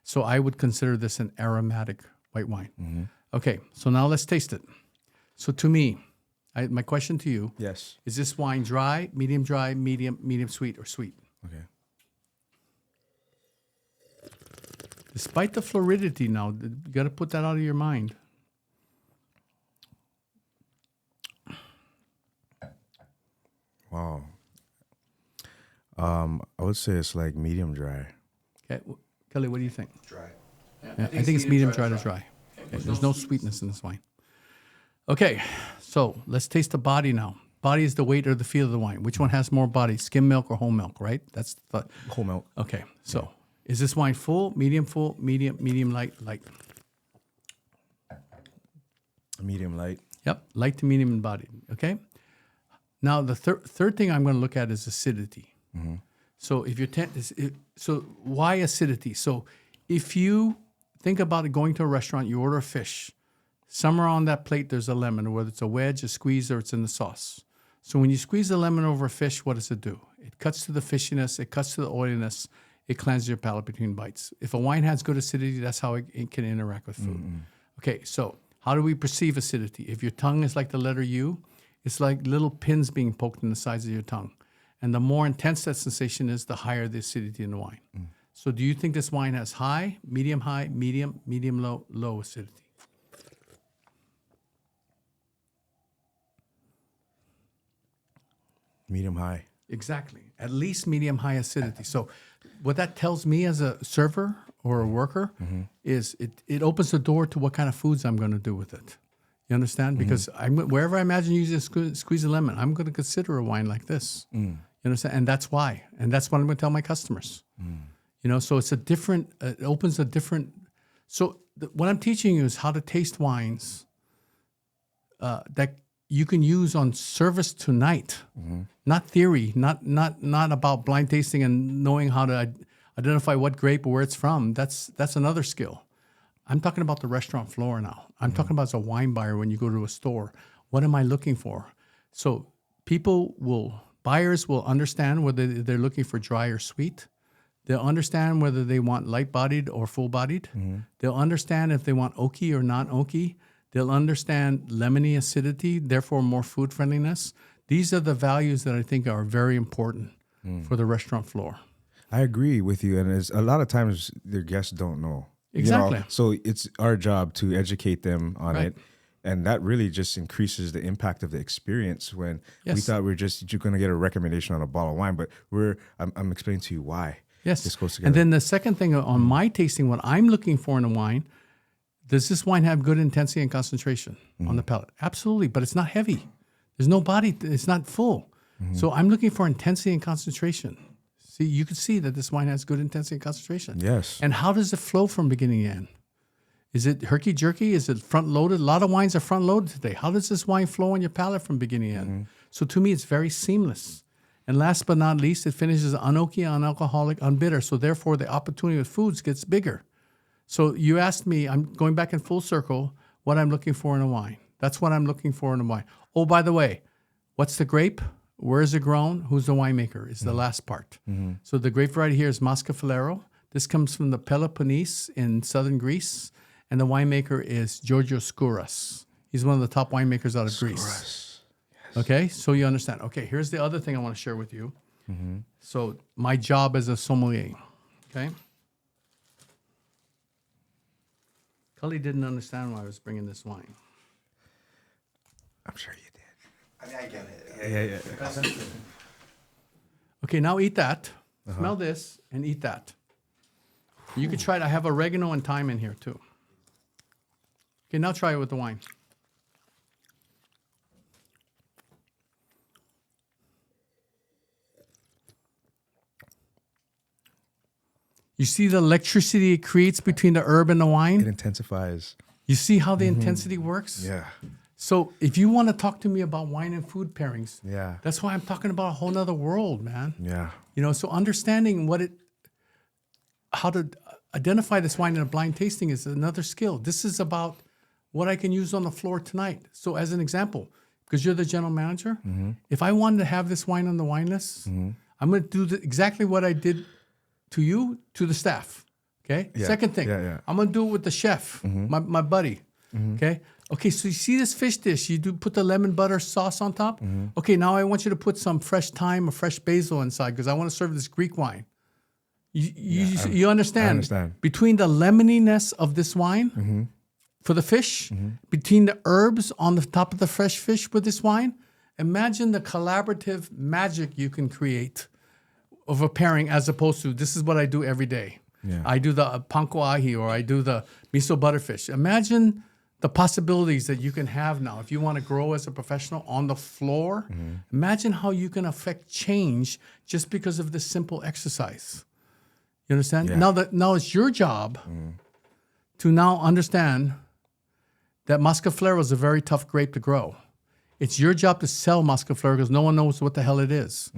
So I would consider this an aromatic white wine. Okay, so now let's taste it. So to me, my question to you, Yes. is this wine dry, medium sweet, or sweet? Okay. Despite the floridity now, you got to put that out of your mind. Wow. I would say it's like medium dry. Okay, Kelly, what do you think? Dry. Yeah, I think it's medium dry to dry. Okay, there's no sweetness in this wine. Okay, so let's taste the body now. Body is the weight or the feel of the wine. Which one has more body, skim milk or whole milk, right? That's the Whole milk. Okay, so is this wine full, medium, light? Medium light. Yep, light to medium in body, okay? Now, the third thing I'm going to look at is acidity. So if you're so why acidity? So if you think about it, going to a restaurant, you order a fish. Somewhere on that plate, there's a lemon, whether it's a wedge, a squeeze, or it's in the sauce. So when you squeeze the lemon over a fish, what does it do? It cuts to the fishiness, it cuts to the oiliness, it cleanses your palate between bites. If a wine has good acidity, that's how it can interact with food. Okay, so how do we perceive acidity? If your tongue is like the letter U, it's like little pins being poked in the sides of your tongue. And the more intense that sensation is, the higher the acidity in the wine. So do you think this wine has high, medium, low, low acidity? Medium high. Exactly. At least medium high acidity. So what that tells me as a server or a worker is it opens the door to what kind of foods I'm going to do with it. You understand? Because wherever I imagine using a squeeze of lemon, I'm going to consider a wine like this. You understand? And that's why. And that's what I'm going to tell my customers. You know, so it's a different, it opens a different, so what I'm teaching you is how to taste wines that you can use on service tonight, not theory, not about blind tasting and knowing how to identify what grape or where it's from. That's another skill. I'm talking about the restaurant floor now. I'm talking about as a wine buyer when you go to a store. What am I looking for? So buyers will understand whether they're looking for dry or sweet. They'll understand whether they want light-bodied or full-bodied. They'll understand if they want oaky or non-oaky. They'll understand lemony acidity, therefore more food friendliness. These are the values that I think are very important for the restaurant floor. I agree with you, and it's, a lot of times their guests don't know. Exactly. You know? So it's our job to educate them on it, and that really just increases the impact of the experience. When we thought you're going to get a recommendation on a bottle of wine, but I'm explaining to you why. Yes. This goes together. And then the second thing on my tasting, what I'm looking for in a wine, does this wine have good intensity and concentration on the palate? Absolutely, but it's not heavy. There's no body. It's not full. So I'm looking for intensity and concentration. See, you can see that this wine has good intensity and concentration. Yes. And how does it flow from beginning to end? Is it herky-jerky? Is it front-loaded? A lot of wines are front-loaded today. How does this wine flow on your palate from beginning to end? So to me, it's very seamless. And last but not least, it finishes unoaky, unalcoholic, unbitter. So therefore, the opportunity with foods gets bigger. So you asked me, I'm going back in full circle, what I'm looking for in a wine. That's what I'm looking for in a wine. Oh, by the way, what's the grape? Where is it grown? Who's the winemaker? Is the last part. So the grape variety here is Moschofilero. This comes from the Peloponnese in southern Greece. And the winemaker is Georgios Skouras. He's one of the top winemakers out of Greece. Yes. Okay, so you understand. Okay, here's the other thing I want to share with you. So my job as a sommelier, okay? Cully didn't understand why I was bringing this wine. I'm sure you did. I mean, I get it. Yeah. Okay, now eat that. Smell this and eat that. You can try it. I have oregano and thyme in here too. Okay, now try it with the wine. You see the electricity it creates between the herb and the wine? It intensifies. You see how the intensity works? Yeah. So if you want to talk to me about wine and food pairings, Yeah. that's why I'm talking about a whole nother world, man. Yeah. You know, so understanding how to identify this wine in a blind tasting is another skill. This is about what I can use on the floor tonight. So as an example, because you're the general manager, if I wanted to have this wine on the wine list, I'm going to do exactly what I did to you, to the staff. Okay. Yeah. Second thing, I'm going to do it with the chef, my buddy. Okay. Okay. So you see this fish dish, you put the lemon butter sauce on top. Okay. Now I want you to put some fresh thyme or fresh basil inside because I want to serve this Greek wine. You understand? I understand. Between the lemoniness of this wine for the fish, between the herbs on the top of the fresh fish with this wine, imagine the collaborative magic you can create of a pairing as opposed to this is what I do every day. Yeah. I do the panko ahi or I do the miso butterfish. Imagine the possibilities that you can have now if you want to grow as a professional on the floor. Imagine how you can affect change just because of this simple exercise. You understand? Yeah. Now it's your job to now understand that Moschofilero is a very tough grape to grow. It's your job to sell Moschofilero because no one knows what the hell it is.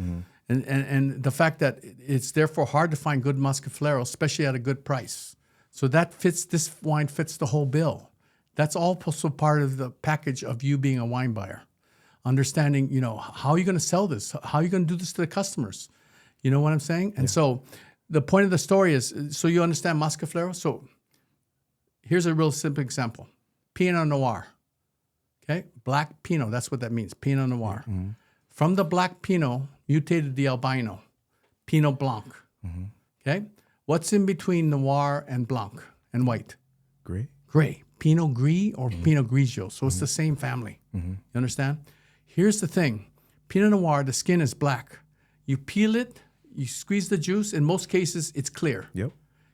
And the fact that it's therefore hard to find good Moschofilero, especially at a good price. So this wine fits the whole bill. That's also part of the package of you being a wine buyer. Understanding, how are you going to sell this? How are you going to do this to the customers? You know what I'm saying? And so the point of the story is, so you understand Moschofilero? So here's a real simple example. Pinot Noir. Okay? Black Pinot, that's what that means, Pinot Noir. From the black Pinot, mutated the albino, Pinot Blanc. Okay? What's in between Noir and Blanc and white? Great. Gray. Pinot Gris or Pinot Grigio. So it's the same family. You understand? Here's the thing. Pinot Noir, the skin is black. You peel it, you squeeze the juice. In most cases, it's clear. Yep.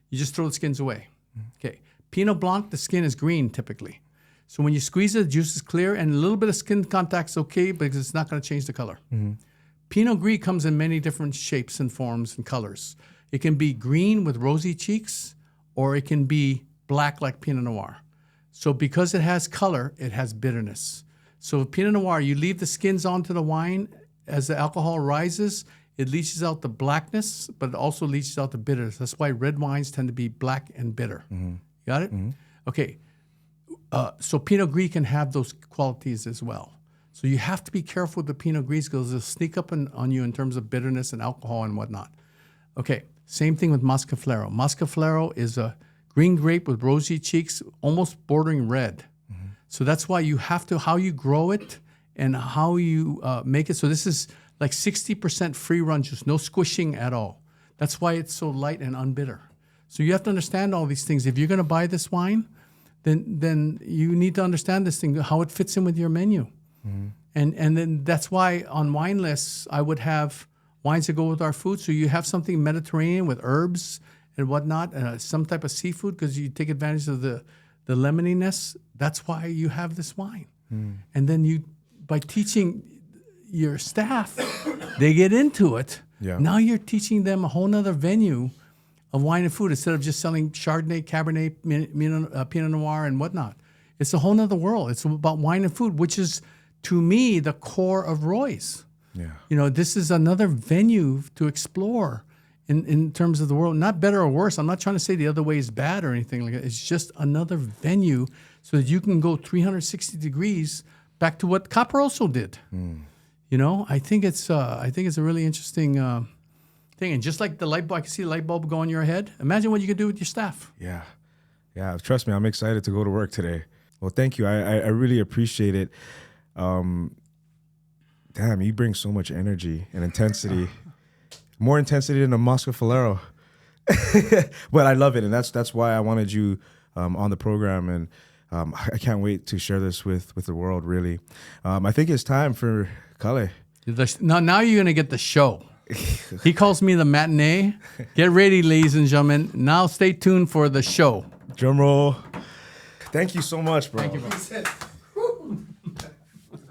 You just throw the skins away. Okay. Pinot Blanc, the skin is green typically. So when you squeeze it, the juice is clear, and a little bit of skin contact's okay because it's not going to change the color. Pinot Gris comes in many different shapes and forms and colors. It can be green with rosy cheeks, or it can be black like Pinot Noir. So because it has color, it has bitterness. So Pinot Noir, you leave the skins onto the wine. As the alcohol rises, it leaches out the blackness, but it also leaches out the bitterness. That's why red wines tend to be black and bitter. Got it? Okay. So Pinot Gris can have those qualities as well. So you have to be careful with the Pinot Gris because it'll sneak up on you in terms of bitterness and alcohol and whatnot. Okay, same thing with Moschofilero. Moschofilero is a green grape with rosy cheeks, almost bordering red. So that's why you have to, how you grow it and how you make it. So this is like 60% free run juice, no squishing at all. That's why it's so light and unbitter. So you have to understand all these things. If you're going to buy this wine, then you need to understand this thing, how it fits in with your menu. And then that's why on wine lists, I would have wines that go with our food. So you have something Mediterranean with herbs and whatnot, some type of seafood, because you take advantage of the lemoniness. That's why you have this wine. And then you, by teaching your staff, they get into it. Yeah. Now you're teaching them a whole nother venue of wine and food instead of just selling Chardonnay, Cabernet, Pinot Noir, and whatnot. It's a whole nother world. It's about wine and food, which is, to me, the core of Roy's. Yeah. You know, this is another venue to explore in terms of the world. Not better or worse. I'm not trying to say the other way is bad or anything like that. It's just another venue so that you can go 360 degrees back to what Caparoso did. You know, I think it's a really interesting thing. And just like the light bulb, I can see the light bulb go in your head. Imagine what you could do with your staff. Yeah. Yeah. Trust me, I'm excited to go to work today. Well, thank you. I really appreciate it. Damn, you bring so much energy and intensity. More intensity than a Moschofilero. But I love it, and that's why I wanted you on the program, and I can't wait to share this with the world, really. I think it's time for Kale. Now you're going to get the show. He calls me the matinee. Get ready, ladies and gentlemen. Now stay tuned for the show. Drum roll. Thank you so much, bro. Thank you, bro.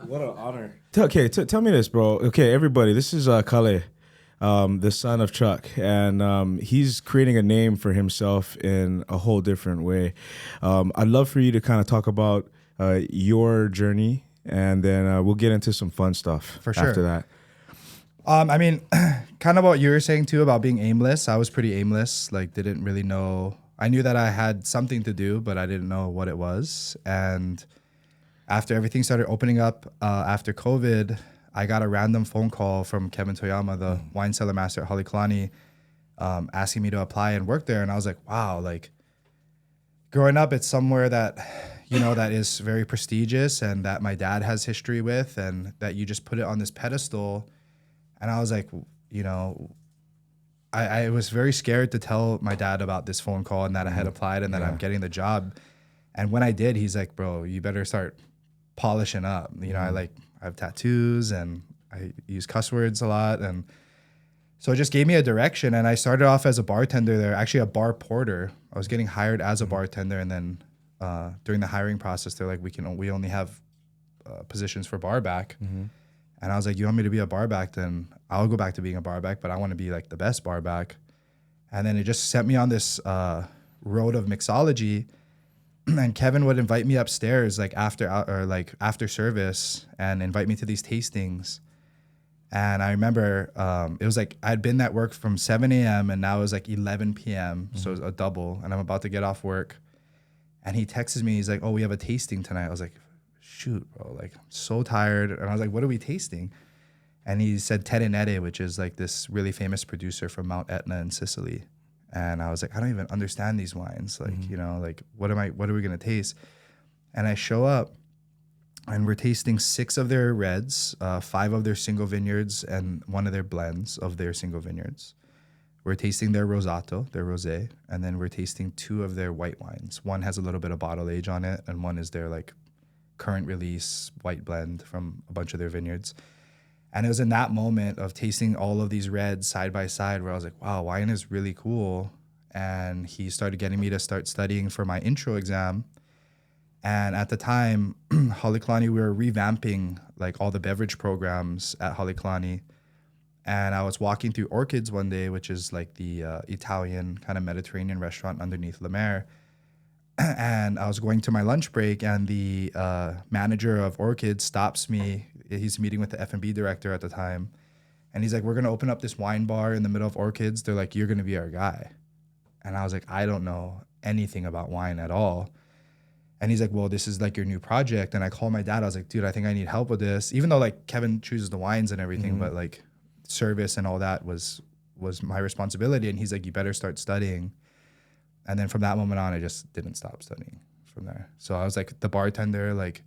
What an honor. Okay, tell me this, bro. Okay, everybody, this is Kale, the son of Chuck, and he's creating a name for himself in a whole different way. I'd love for you to kind of talk about your journey, and then we'll get into some fun stuff For sure. after that. I mean, kind of what you were saying too about being aimless. I was pretty aimless, like didn't really know. I knew that I had something to do, but I didn't know what it was. And after everything started opening up after COVID, I got a random phone call from Kevin Toyama, the wine cellar master at Halekulani, asking me to apply and work there. And I was like, wow, like growing up, it's somewhere that, you know, that is very prestigious and that my dad has history with, and that you just put it on this pedestal. And I was like, you know, I was very scared to tell my dad about this phone call and that I had applied and that I'm getting the job. And when I did, he's like, bro, you better start polishing up. You know, I have tattoos and I use cuss words a lot. And so it just gave me a direction. And I started off as a bartender there, actually a bar porter. I was getting hired as a bartender. And then during the hiring process, they're like, we only have positions for bar back. And I was like, you want me to be a bar back? Then I'll go back to being a bar back, but I want to be like the best bar back. And then it just sent me on this road of mixology. And Kevin would invite me upstairs like after service and invite me to these tastings. And I remember it was like I'd been at work from 7 a.m. and now it was like 11 p.m. So it was a double, and I'm about to get off work. And he texts me, he's like, oh, we have a tasting tonight. I was like, shoot, bro, like I'm so tired. And I was like, what are we tasting? And he said Terenere, which is like this really famous producer from Mount Etna in Sicily. And I was like, I don't even understand these wines. Like, you know, like what are we going to taste? And I show up and we're tasting 6 of their reds, 5 of their single vineyards, and 1 of their blends of their single vineyards. We're tasting their rosato, their rosé, and then we're tasting 2 of their white wines. One has a little bit of bottle age on it, and one is their like current release white blend from a bunch of their vineyards. And it was in that moment of tasting all of these reds side by side where I was like, wow, wine is really cool. And he started getting me to start studying for my intro exam. And at the time, Halekulani, we were revamping like all the beverage programs at Halekulani. And I was walking through Orchids one day, which is like the Italian kind of Mediterranean restaurant underneath La Mer. And I was going to my lunch break, and the manager of Orchids stops me. He's meeting with the F&B director at the time. And he's like, we're going to open up this wine bar in the middle of Orchids. They're like, you're going to be our guy. And I was like, I don't know anything about wine at all. And he's like, well, this is like your new project. And I called my dad. I was like, dude, I think I need help with this. Even though like Kevin chooses the wines and everything, but like service and all that was my responsibility. And he's like, you better start studying. And then from that moment on, I just didn't stop studying from there. So I was like the bartender, like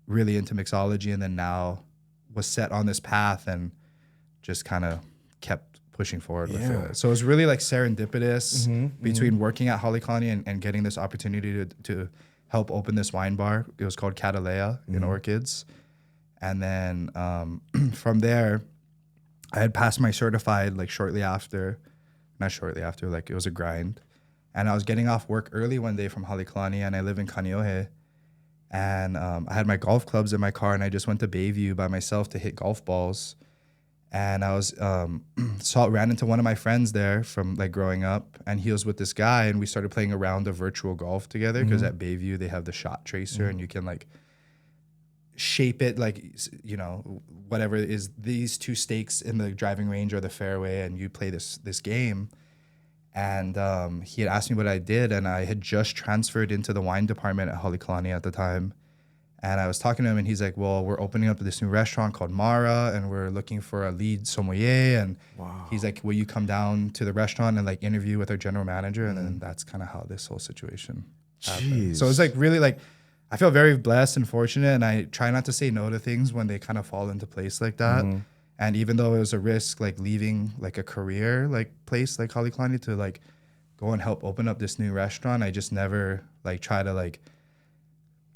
really into mixology, and then now was set on this path and just kind of kept pushing forward with it. So it was really like serendipitous between working at Halekulani and getting this opportunity to help open this wine bar. It was called KALE'S in Orchids. And then from there, I had passed my certified like not shortly after, like it was a grind. And I was getting off work early one day from Halekulani, and I live in Kaneohe. And I had my golf clubs in my car, and I just went to Bayview by myself to hit golf balls. And I was ran into one of my friends there from like growing up, and he was with this guy, and we started playing a round of virtual golf together because at Bayview they have the shot tracer, and you can like shape it like, you know, whatever is these 2 stakes in the driving range or the fairway, and you play this game. And he had asked me what I did, and I had just transferred into the wine department at Halekulani at the time. And I was talking to him, and he's like, well, we're opening up this new restaurant called Mara, and we're looking for a lead sommelier. And he's like, will you come down to the restaurant and like interview with our general manager? And then that's kind of how this whole situation happened. So it's like really like, I feel very blessed and fortunate, and I try not to say no to things when they kind of fall into place like that. And even though it was a risk, like leaving like a career like place like Halekulani to like go and help open up this new restaurant, I just never like try to like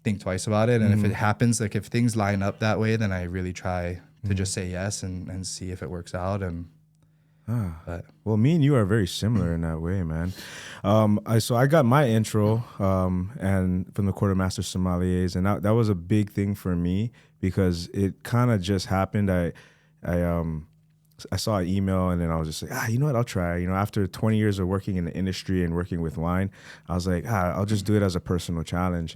think twice about it. And if it happens, like if things line up that way, then I really try to just say yes and see if it works out. And well, me and you are very similar in that way, man. So I got my intro and from the Court of Master Sommeliers, and that was a big thing for me because it kind of just happened. I saw an email, and then I was just like, you know what, I'll try. You know, after 20 years of working in the industry and working with wine, I was like, I'll just do it as a personal challenge.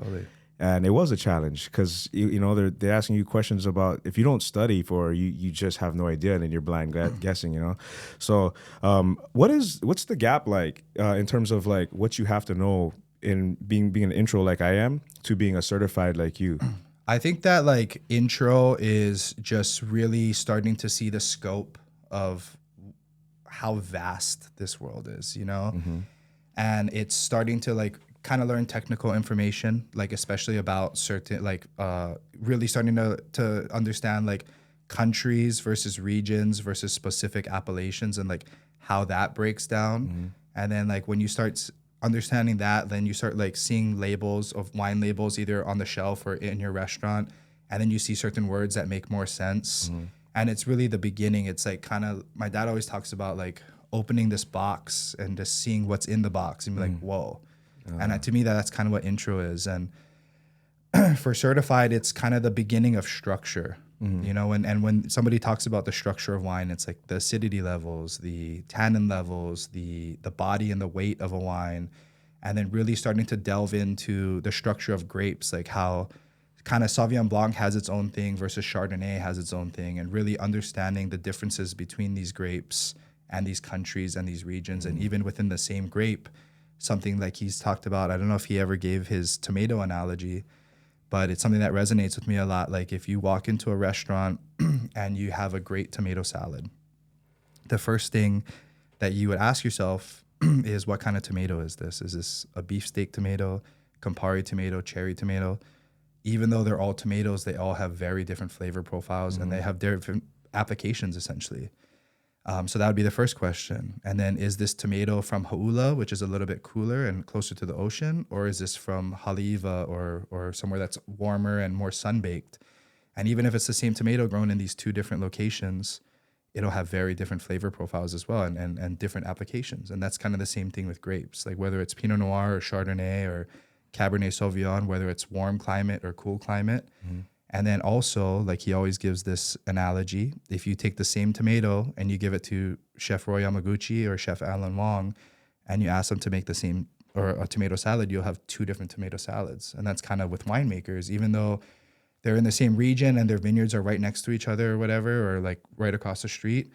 And it was a challenge because, you know, they're asking you questions about if you don't study for, you just have no idea, and then you're blind guessing, you know. So what's the gap like in terms of like what you have to know in being an intro like I am to being a certified like you? I think that like intro is just really starting to see the scope of how vast this world is, you know? And it's starting to like kind of learn technical information, like especially about certain, like really starting to understand like countries versus regions versus specific appellations and like how that breaks down. And then like when you start understanding that, then you start like seeing labels of wine labels either on the shelf or in your restaurant, and then you see certain words that make more sense. And it's really the beginning. It's like kind of, my dad always talks about like opening this box and just seeing what's in the box and be like, whoa. And to me, that's kind of what intro is. And for certified, it's kind of the beginning of structure. You know, and when somebody talks about the structure of wine, it's like the acidity levels, the tannin levels, the body and the weight of a wine, and then really starting to delve into the structure of grapes, like how kind of Sauvignon Blanc has its own thing versus Chardonnay has its own thing, and really understanding the differences between these grapes and these countries and these regions, and even within the same grape, something like he's talked about. I don't know if he ever gave his tomato analogy, but it's something that resonates with me a lot. Like if you walk into a restaurant and you have a great tomato salad, the first thing that you would ask yourself is, what kind of tomato is this? Is this a beefsteak tomato, Campari tomato, cherry tomato? Even though they're all tomatoes, they all have very different flavor profiles and they have different applications essentially. So that would be the first question. And then, is this tomato from Hauula, which is a little bit cooler and closer to the ocean, or is this from Haleiwa or somewhere that's warmer and more sun-baked? And even if it's the same tomato grown in these two different locations, it'll have very different flavor profiles as well, and different applications. And that's kind of the same thing with grapes, like whether it's Pinot Noir or Chardonnay or Cabernet Sauvignon, whether it's warm climate or cool climate. And then also, like he always gives this analogy, if you take the same tomato and you give it to Chef Roy Yamaguchi or Chef Alan Wong, and you ask them to make the same, or a tomato salad, you'll have two different tomato salads. And that's kind of with winemakers, even though they're in the same region and their vineyards are right next to each other or whatever, or like right across the street,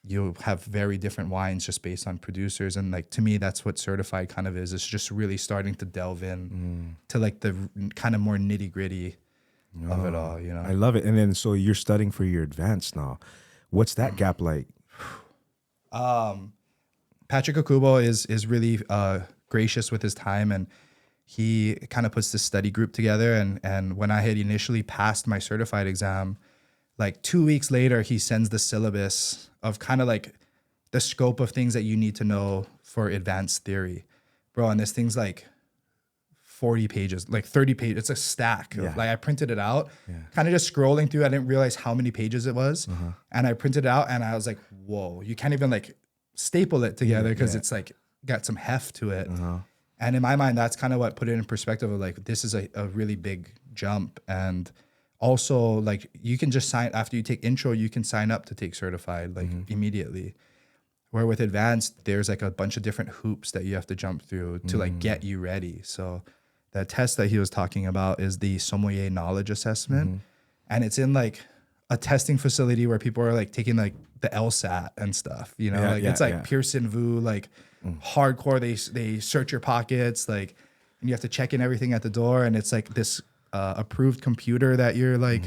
you'll have very different wines just based on producers. And like, to me, that's what certified kind of is. It's just really starting to delve in to like the kind of more nitty gritty of it all, you know? I love it. And then, so you're studying for your advanced now. What's that gap like? Patrick Okubo is really gracious with his time, and he kind of puts this study group together. And when I had initially passed my certified exam, like 2 weeks later, he sends the syllabus of kind of like the scope of things that you need to know for advanced theory. Bro, and this thing's like 40 pages, like 30 pages. It's a stack. Yeah. Like I printed it out, kind of just scrolling through. I didn't realize how many pages it was. And I printed it out and I was like, whoa, you can't even like staple it together because it's like got some heft to it. And in my mind, that's kind of what put it in perspective of like, this is a really big jump. And also like you can just sign, after you take intro, you can sign up to take certified like immediately. Where with advanced, there's like a bunch of different hoops that you have to jump through to like get you ready. So the test that he was talking about is the Sommelier Knowledge Assessment. And it's in like a testing facility where people are like taking like the LSAT and stuff, you know, it's like Pearson VU, like hardcore. They search your pockets, like, and you have to check in everything at the door. And it's like this approved computer that you're like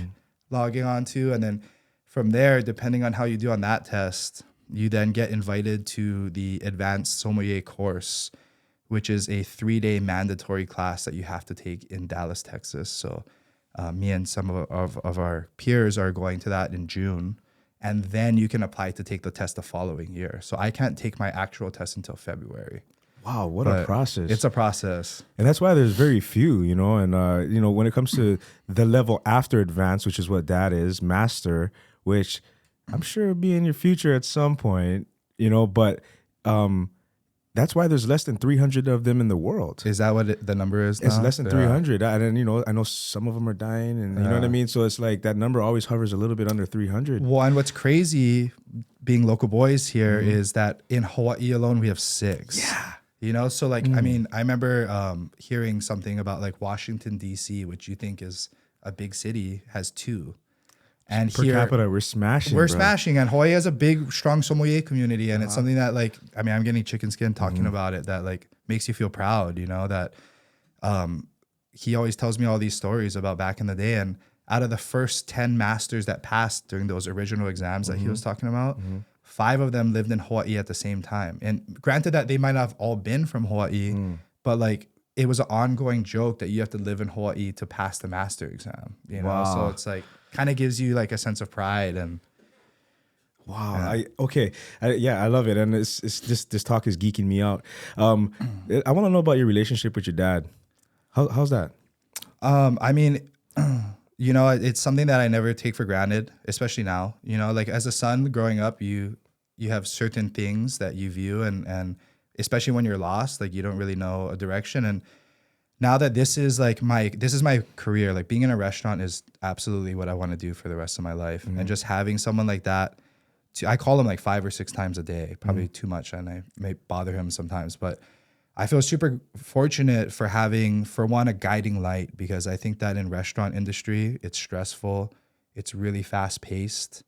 logging onto. And then from there, depending on how you do on that test, you then get invited to the advanced sommelier course, which is a 3-day mandatory class that you have to take in Dallas, Texas. So me and some of our peers are going to that in June. And then you can apply to take the test the following year. So I can't take my actual test until February. Wow, what a process. It's a process. And that's why there's very few, you know, and, you know, when it comes to the level after advanced, which is what that is, master, which I'm sure will be in your future at some point, you know, but that's why there's less than 300 of them in the world. Is that what the number is now? It's less than 300. And then, you know, I know some of them are dying and you know what I mean? So it's like that number always hovers a little bit under 300. Well, and what's crazy being local boys here is that in Hawaii alone, we have 6. Yeah. You know, so like, I mean, I remember hearing something about like Washington, D.C., which you think is a big city, has 2. And Per capita, we're smashing. We're smashing. And Hawaii has a big, strong sommelier community. And it's something that like, I mean, I'm getting chicken skin talking about it, that like makes you feel proud, you know, that he always tells me all these stories about back in the day. And out of the first 10 masters that passed during those original exams that he was talking about, 5 of them lived in Hawaii at the same time. And granted that they might not have all been from Hawaii, but like it was an ongoing joke that you have to live in Hawaii to pass the master exam, you know? So it's like, kind of gives you like a sense of pride. And wow. I love it. And it's just, this talk is geeking me out. I want to know about your relationship with your dad. How's that? I mean, you know, it's something that I never take for granted, especially now, you know, like as a son growing up, you have certain things that you view and especially when you're lost, like you don't really know a direction. And now that this is my career, like being in a restaurant is absolutely what I want to do for the rest of my life. And just having someone like that, I call him like 5 or 6 times a day, probably too much. And I may bother him sometimes, but I feel super fortunate for having, for one, a guiding light, because I think that in restaurant industry, it's stressful. It's really fast paced.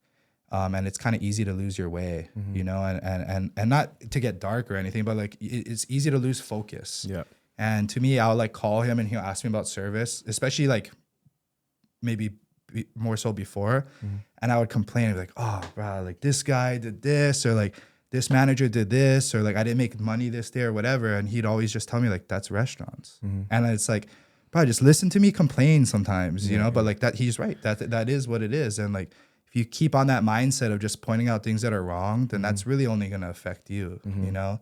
And it's kind of easy to lose your way, you know, and not to get dark or anything, but like it's easy to lose focus. Yeah. And to me, I'll like call him and he'll ask me about service, especially like maybe more so before. And I would complain, I'd be like, oh, bro, like this guy did this, or like this manager did this, or like I didn't make money this day or whatever. And he'd always just tell me like, that's restaurants. And it's like, bro, just listen to me complain sometimes, you know, but like that, he's right. That is what it is. And like, if if you keep on that mindset of just pointing out things that are wrong, then that's really only going to affect you, you know?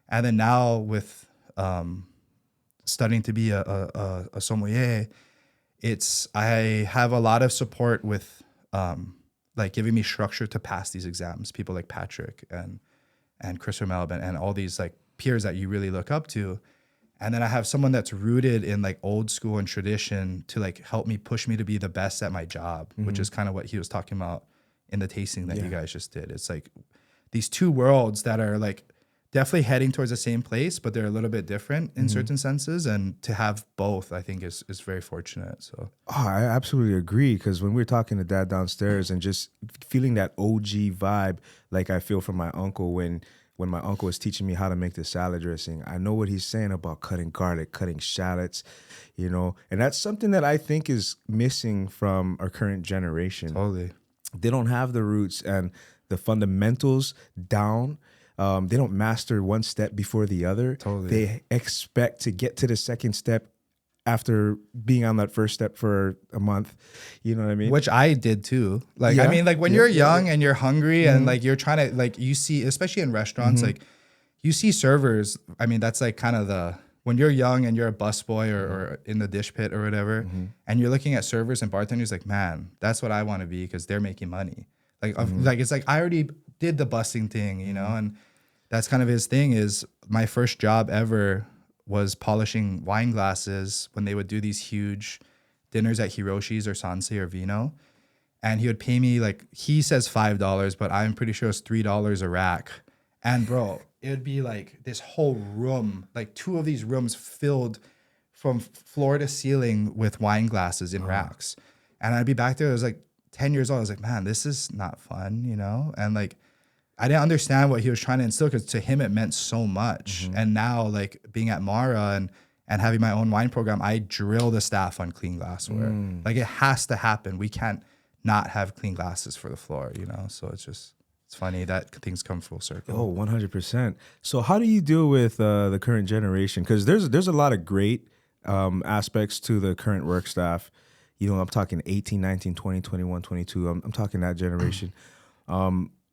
And then now with studying to be a sommelier, I have a lot of support with like giving me structure to pass these exams. People like Patrick and Chris Melvin and all these like peers that you really look up to. And then I have someone that's rooted in like old school and tradition to like help me push me to be the best at my job, which is kind of what he was talking about in the tasting that you guys just did. It's like these two worlds that are like definitely heading towards the same place, but they're a little bit different in certain senses. And to have both, I think is very fortunate. So I absolutely agree. Because when we were talking to Dad downstairs and just feeling that OG vibe, like I feel from my uncle when my uncle was teaching me how to make the salad dressing, I know what he's saying about cutting garlic, cutting shallots, you know, and that's something that I think is missing from our current generation. totally. They don't have the roots and the fundamentals down. They don't master one step before the other. Totally. They expect to get to the second step after being on that first step for a month. You know what I mean? Which I did too. Like, Yeah. I mean, like when you're young and you're hungry and Mm-hmm. like you're trying to, like you see, especially in restaurants, like you see servers. I mean, that's like kind of when you're young and you're a busboy or in the dish pit or whatever, Mm-hmm. and you're looking at servers and bartenders like, man, that's what I want to be because they're making money. Like, Mm-hmm. like it's like I already did the busing thing, you know, and that's kind of his thing. Is my first job ever was polishing wine glasses when they would do these huge dinners at Hiroshi's or Sansei or Vino. And he would pay me like, he says $5, but I'm pretty sure it's $3 a rack. And bro, it would be like this whole room, like two of these rooms filled from floor to ceiling with wine glasses in racks. And I'd be back there, I was like 10 years old. I was like, man, this is not fun, you know? And like, I didn't understand what he was trying to instill because to him it meant so much. And now, like being at Mara and having my own wine program, I drill the staff on clean glassware. Like it has to happen. We can't not have clean glasses for the floor, you know? So it's funny that things come full circle. Oh, 100%. So how do you deal with the current generation? Because there's a lot of great aspects to the current work staff. You know, I'm talking 18, 19, 20, 21, 22. I'm talking that generation.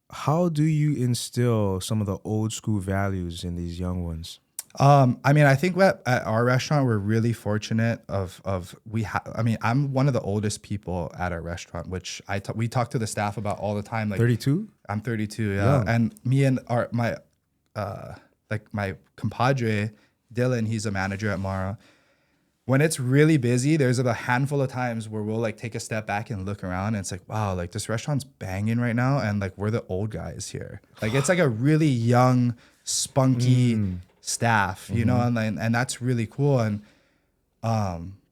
How do you instill some of the old school values in these young ones? I mean, I think that at our restaurant, we're really fortunate I mean, I'm one of the oldest people at our restaurant, which we talk to the staff about all the time. Like 32? I'm 32, yeah. And me and my compadre, Dylan, he's a manager at Mara. When it's really busy, there's a handful of times where we'll like take a step back and look around and it's like, wow, like this restaurant's banging right now. And like, we're the old guys here. Like, it's like a really young, spunky staff, you know? And that's really cool. And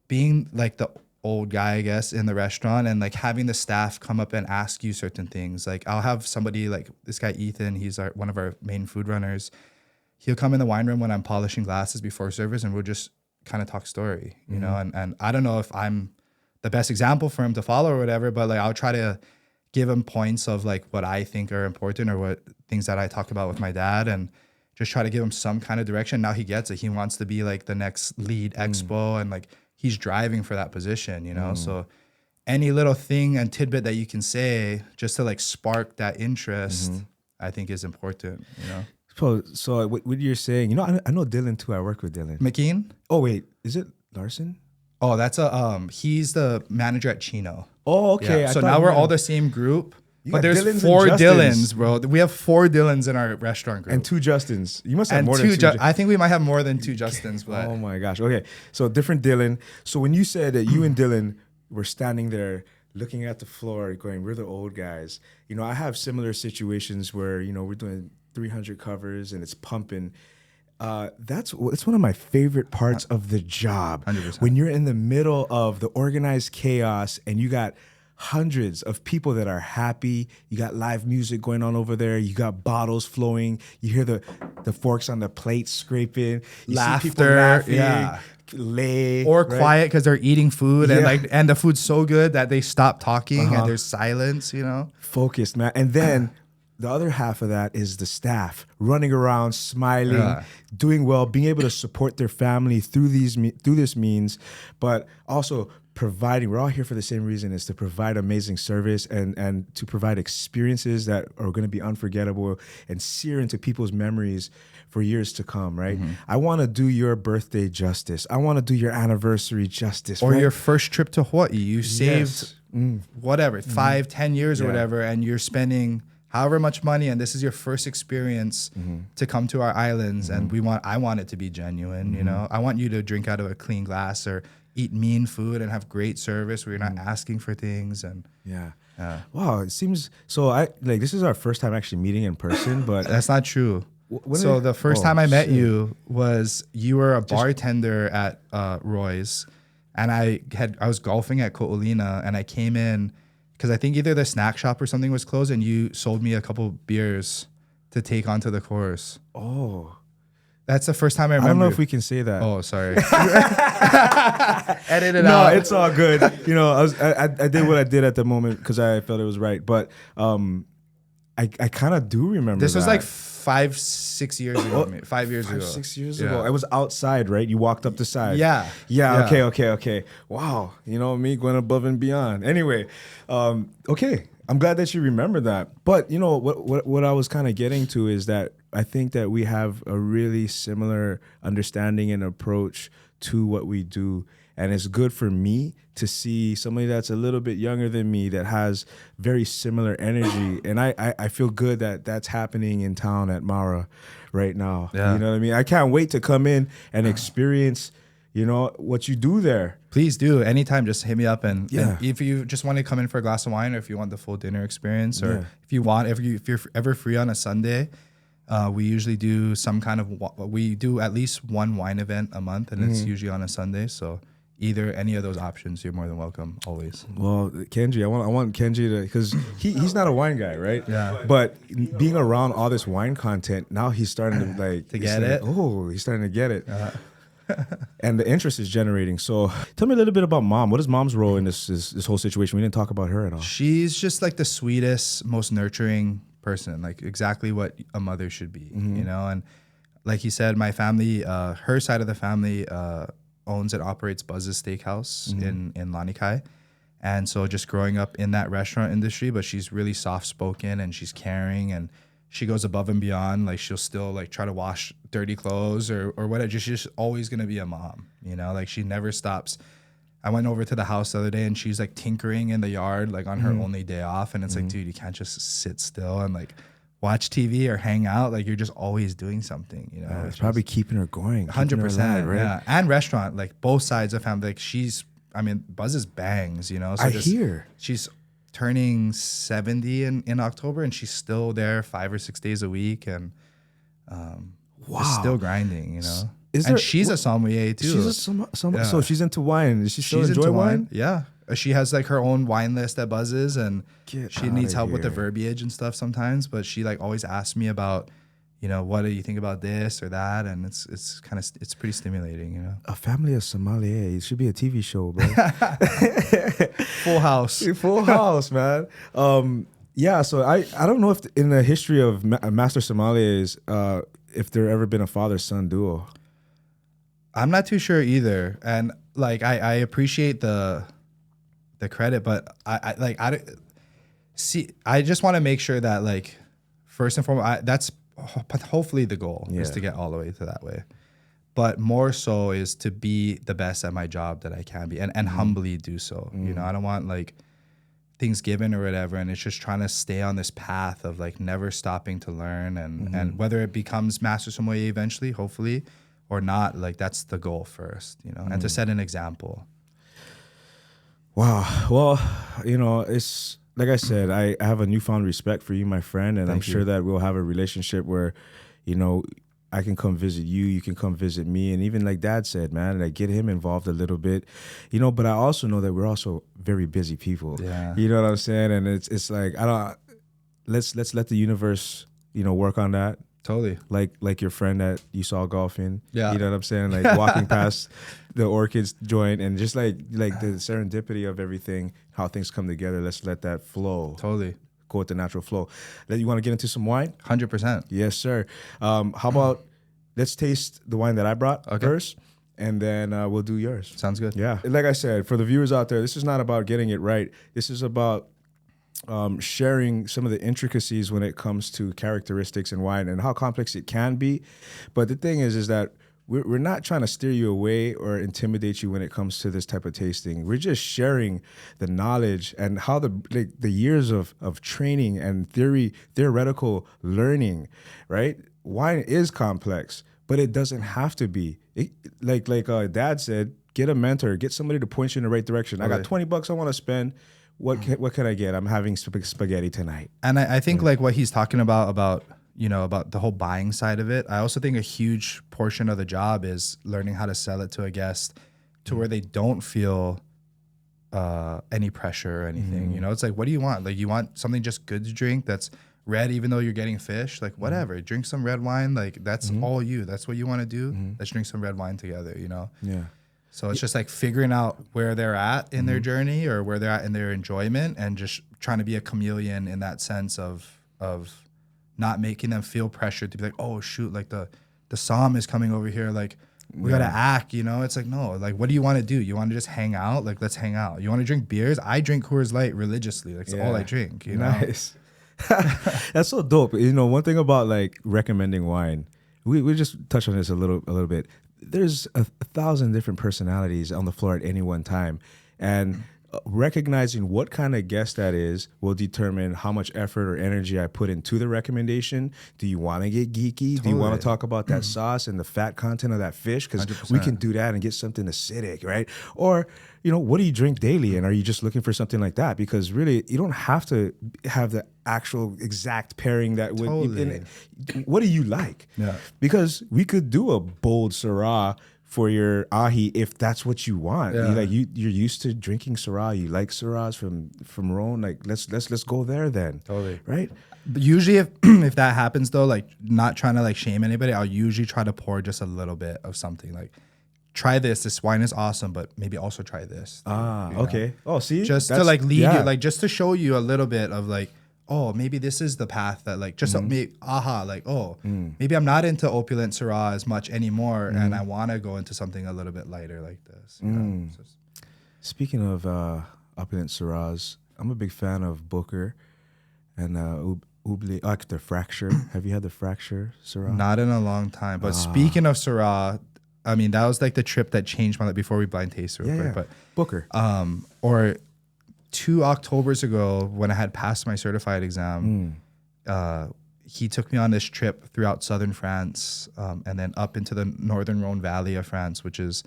being like the old guy, I guess, in the restaurant and like having the staff come up and ask you certain things. Like I'll have somebody like this guy, Ethan, he's one of our main food runners. He'll come in the wine room when I'm polishing glasses before service and we'll just kind of talk story, you know, and I don't know if I'm the best example for him to follow or whatever, but like I'll try to give him points of like what I think are important or what things that I talk about with my dad and just try to give him some kind of direction. Now he gets it. He wants to be like the next lead expo and like he's driving for that position, you know? So any little thing and tidbit that you can say just to like spark that interest, I think is important, you know? So what you're saying, you know, I know Dylan too. I work with Dylan. McKean? Oh, wait, is it Larson? Oh, that's he's the manager at Chino. Oh, okay. Yeah. I So thought now you we're meant- all the same group. You But got there's Dylans and 4 Justins. Dylans, bro. We have 4 Dylans in our restaurant group. And 2 Justins. You must have And more than 2 I think we might have more than 2 Justins, but Oh my gosh. Okay. So different Dylan. So when you said that you and Dylan were standing there looking at the floor going, we're the old guys. You know, I have similar situations where, you know, we're doing 300 covers and it's pumping. It's one of my favorite parts of the job. 100%. When you're in the middle of the organized chaos and you got hundreds of people that are happy. You got live music going on over there. You got bottles flowing. You hear the forks on the plate scraping. You see people Laughter, laughing, yeah. or quiet because they're eating food Yeah. and the food's so good that they stop talking and there's silence, you know? focused, man. And then the other half of that is the staff running around, smiling, Yeah. doing well, being able to support their family through this means, but also providing, we're all here for the same reason, is to provide amazing service and to provide experiences that are going to be unforgettable and sear into people's memories for years to come, right? I want to do your birthday justice. I want to do your anniversary justice. Or right? your first trip to Hawaii. You saved whatever, 5-10 years or whatever, and you're spending however much money, and this is your first experience to come to our islands, and I want it to be genuine, you know? I want you to drink out of a clean glass or eat mean food and have great service where you're not asking for things. And wow, it seems so. This is our first time actually meeting in person, but that's not true. So the first time I met you were a bartender at Roy's, and I was golfing at Ko'olina, and I came in because I think either the snack shop or something was closed, and you sold me a couple beers to take onto the course. Oh. That's the first time I remember. I don't know if we can say that. Oh, sorry. Edit it no, out. No, it's all good. You know, I did what I did at the moment because I felt it was right. But I kind of do remember this was that. like 5-6 years ago. 5 years ago. 6 years ago. I was outside, right? You walked up the side. Yeah. Okay. Wow. You know, me going above and beyond. Anyway, okay. I'm glad that you remember that. But, you know, what I was kind of getting to is that I think that we have a really similar understanding and approach to what we do. And it's good for me to see somebody that's a little bit younger than me that has very similar energy. And I feel good that that's happening in town at Mara right now. Yeah. You know what I mean? I can't wait to come in and experience, you know, what you do there. Please do. Anytime, just hit me up. And if you just want to come in for a glass of wine, or if you want the full dinner experience, or if you're ever free on a Sunday, we usually do we do at least one wine event a month, and it's usually on a Sunday. So either any of those options, you're more than welcome, always. Well, Kenji, I want Kenji to, because he's not a wine guy, right? Yeah. But being around all this wine content, now he's starting to get it. Oh, he's starting to get it. And the interest is generating. So tell me a little bit about Mom. What is Mom's role in this whole situation? We didn't talk about her at all. She's just like the sweetest, most nurturing person, like exactly what a mother should be, you know? And like he said, my family, her side of the family owns and operates Buzz's Steakhouse in Lanikai. And so just growing up in that restaurant industry, but she's really soft-spoken and she's caring, and she goes above and beyond. Like she'll still like try to wash dirty clothes or whatever. She's just always gonna be a mom, you know? Like she never stops. I went over to the house the other day and she's like tinkering in the yard, like on her only day off. And it's like, dude, you can't just sit still and like watch TV or hang out. Like you're just always doing something, you know? It's probably keeping her going. 100%, right? yeah. And restaurant, like both sides of family. Like Buzz's bangs, you know? So I hear. She's turning 70 in October, and she's still there 5 or 6 days a week, and just still grinding, you know? She's a sommelier too. She's a sommelier. So she's into wine. Does she still enjoy wine? Yeah. She has like her own wine list at Buzz's, and Get she needs outta help with the here. verbiage and stuff sometimes, but she like always asks me about, you know, what do you think about this or that? And it's pretty stimulating, you know? A family of sommeliers. It should be a TV show, bro. Full house. Full house, man. Yeah, so I don't know if in the history of Master Sommeliers, if there ever been a father-son duo. I'm not too sure either. And like, I appreciate the credit, but I just want to make sure that like, first and foremost, that's hopefully the goal is to get all the way to that way. But more so is to be the best at my job that I can be, and humbly do so. You know, I don't want like things given or whatever, and it's just trying to stay on this path of like never stopping to learn, and whether it becomes Master Sommelier eventually, hopefully, or not, like that's the goal first, you know, and to set an example. Wow. Well, you know, it's like I said, I have a newfound respect for you, my friend, and I'm sure that we'll have a relationship where, you know, I can come visit you, you can come visit me, and even like Dad said, man, like get him involved a little bit, you know. But I also know that we're also very busy people. Yeah. You know what I'm saying? And it's like let's let the universe, you know, work on that. Totally. Like your friend that you saw golfing. Yeah. You know what I'm saying? Like walking past the orchids joint, and just like the serendipity of everything, how things come together. Let's let that flow. Totally. Go with the natural flow. You want to get into some wine? 100%. Yes, sir. How about let's taste the wine that I brought first, and then we'll do yours. Sounds good. Yeah. Like I said, for the viewers out there, this is not about getting it right. This is about sharing some of the intricacies when it comes to characteristics in wine and how complex it can be. But the thing is that we're not trying to steer you away or intimidate you when it comes to this type of tasting. We're just sharing the knowledge and how the years of training and theoretical learning, right? Wine is complex, but it doesn't have to be. Like Dad said, get a mentor, get somebody to point you in the right direction. I got $20 I want to spend. What can I get? I'm having spaghetti tonight. And I think like what he's talking about the whole buying side of it. I also think a huge portion of the job is learning how to sell it to a guest to where they don't feel any pressure or anything. You know, it's like, what do you want? Like, you want something just good to drink that's red, even though you're getting fish? Like, whatever. Drink some red wine. Like, that's all you. That's what you want to do. Let's drink some red wine together, you know? Yeah. So it's just like figuring out where they're at in their journey or where they're at in their enjoyment, and just trying to be a chameleon in that sense of not making them feel pressured to be like, oh shoot, like the Somm is coming over here, like we gotta act, you know? It's like, no, like, what do you want to do? You want to just hang out? Like, let's hang out. You want to drink beers? I drink Coors Light religiously. Like, it's all I drink, you know? Nice. That's so dope. You know, one thing about like recommending wine, we just touched on this a little bit. There's a 1,000 different personalities on the floor at any one time, and recognizing what kind of guest that is will determine how much effort or energy I put into the recommendation. Do you want to get geeky? Do you want to talk about that sauce and the fat content of that fish? Because we can do that and get something acidic, right? Or, you know, what do you drink daily? And are you just looking for something like that? Because really, you don't have to have the actual exact pairing that would. What do you like? Yeah. Because we could do a bold Syrah for your ahi if that's what you want. Yeah. You're used to drinking Syrah. You like Syrahs from Rhone. Like, let's go there then. Totally. Right? But usually if that happens though, like, not trying to like shame anybody, I'll usually try to pour just a little bit of something. Like, try this wine is awesome, but maybe also try this. Okay. Oh, see? Just to like lead you, like, just to show you a little bit of like, oh, maybe this is the path that like, just maybe I'm not into opulent Syrah as much anymore, and I want to go into something a little bit lighter like this. You know? Speaking of opulent Syrahs, I'm a big fan of Booker and like the Fracture. Have you had the Fracture Syrah? Not in a long time. But speaking of Syrah, I mean, that was like the trip that changed my life before we blind taste real quick. But Booker. Or 2 Octobers ago, when I had passed my certified exam, he took me on this trip throughout southern France, and then up into the northern Rhone Valley of France, which is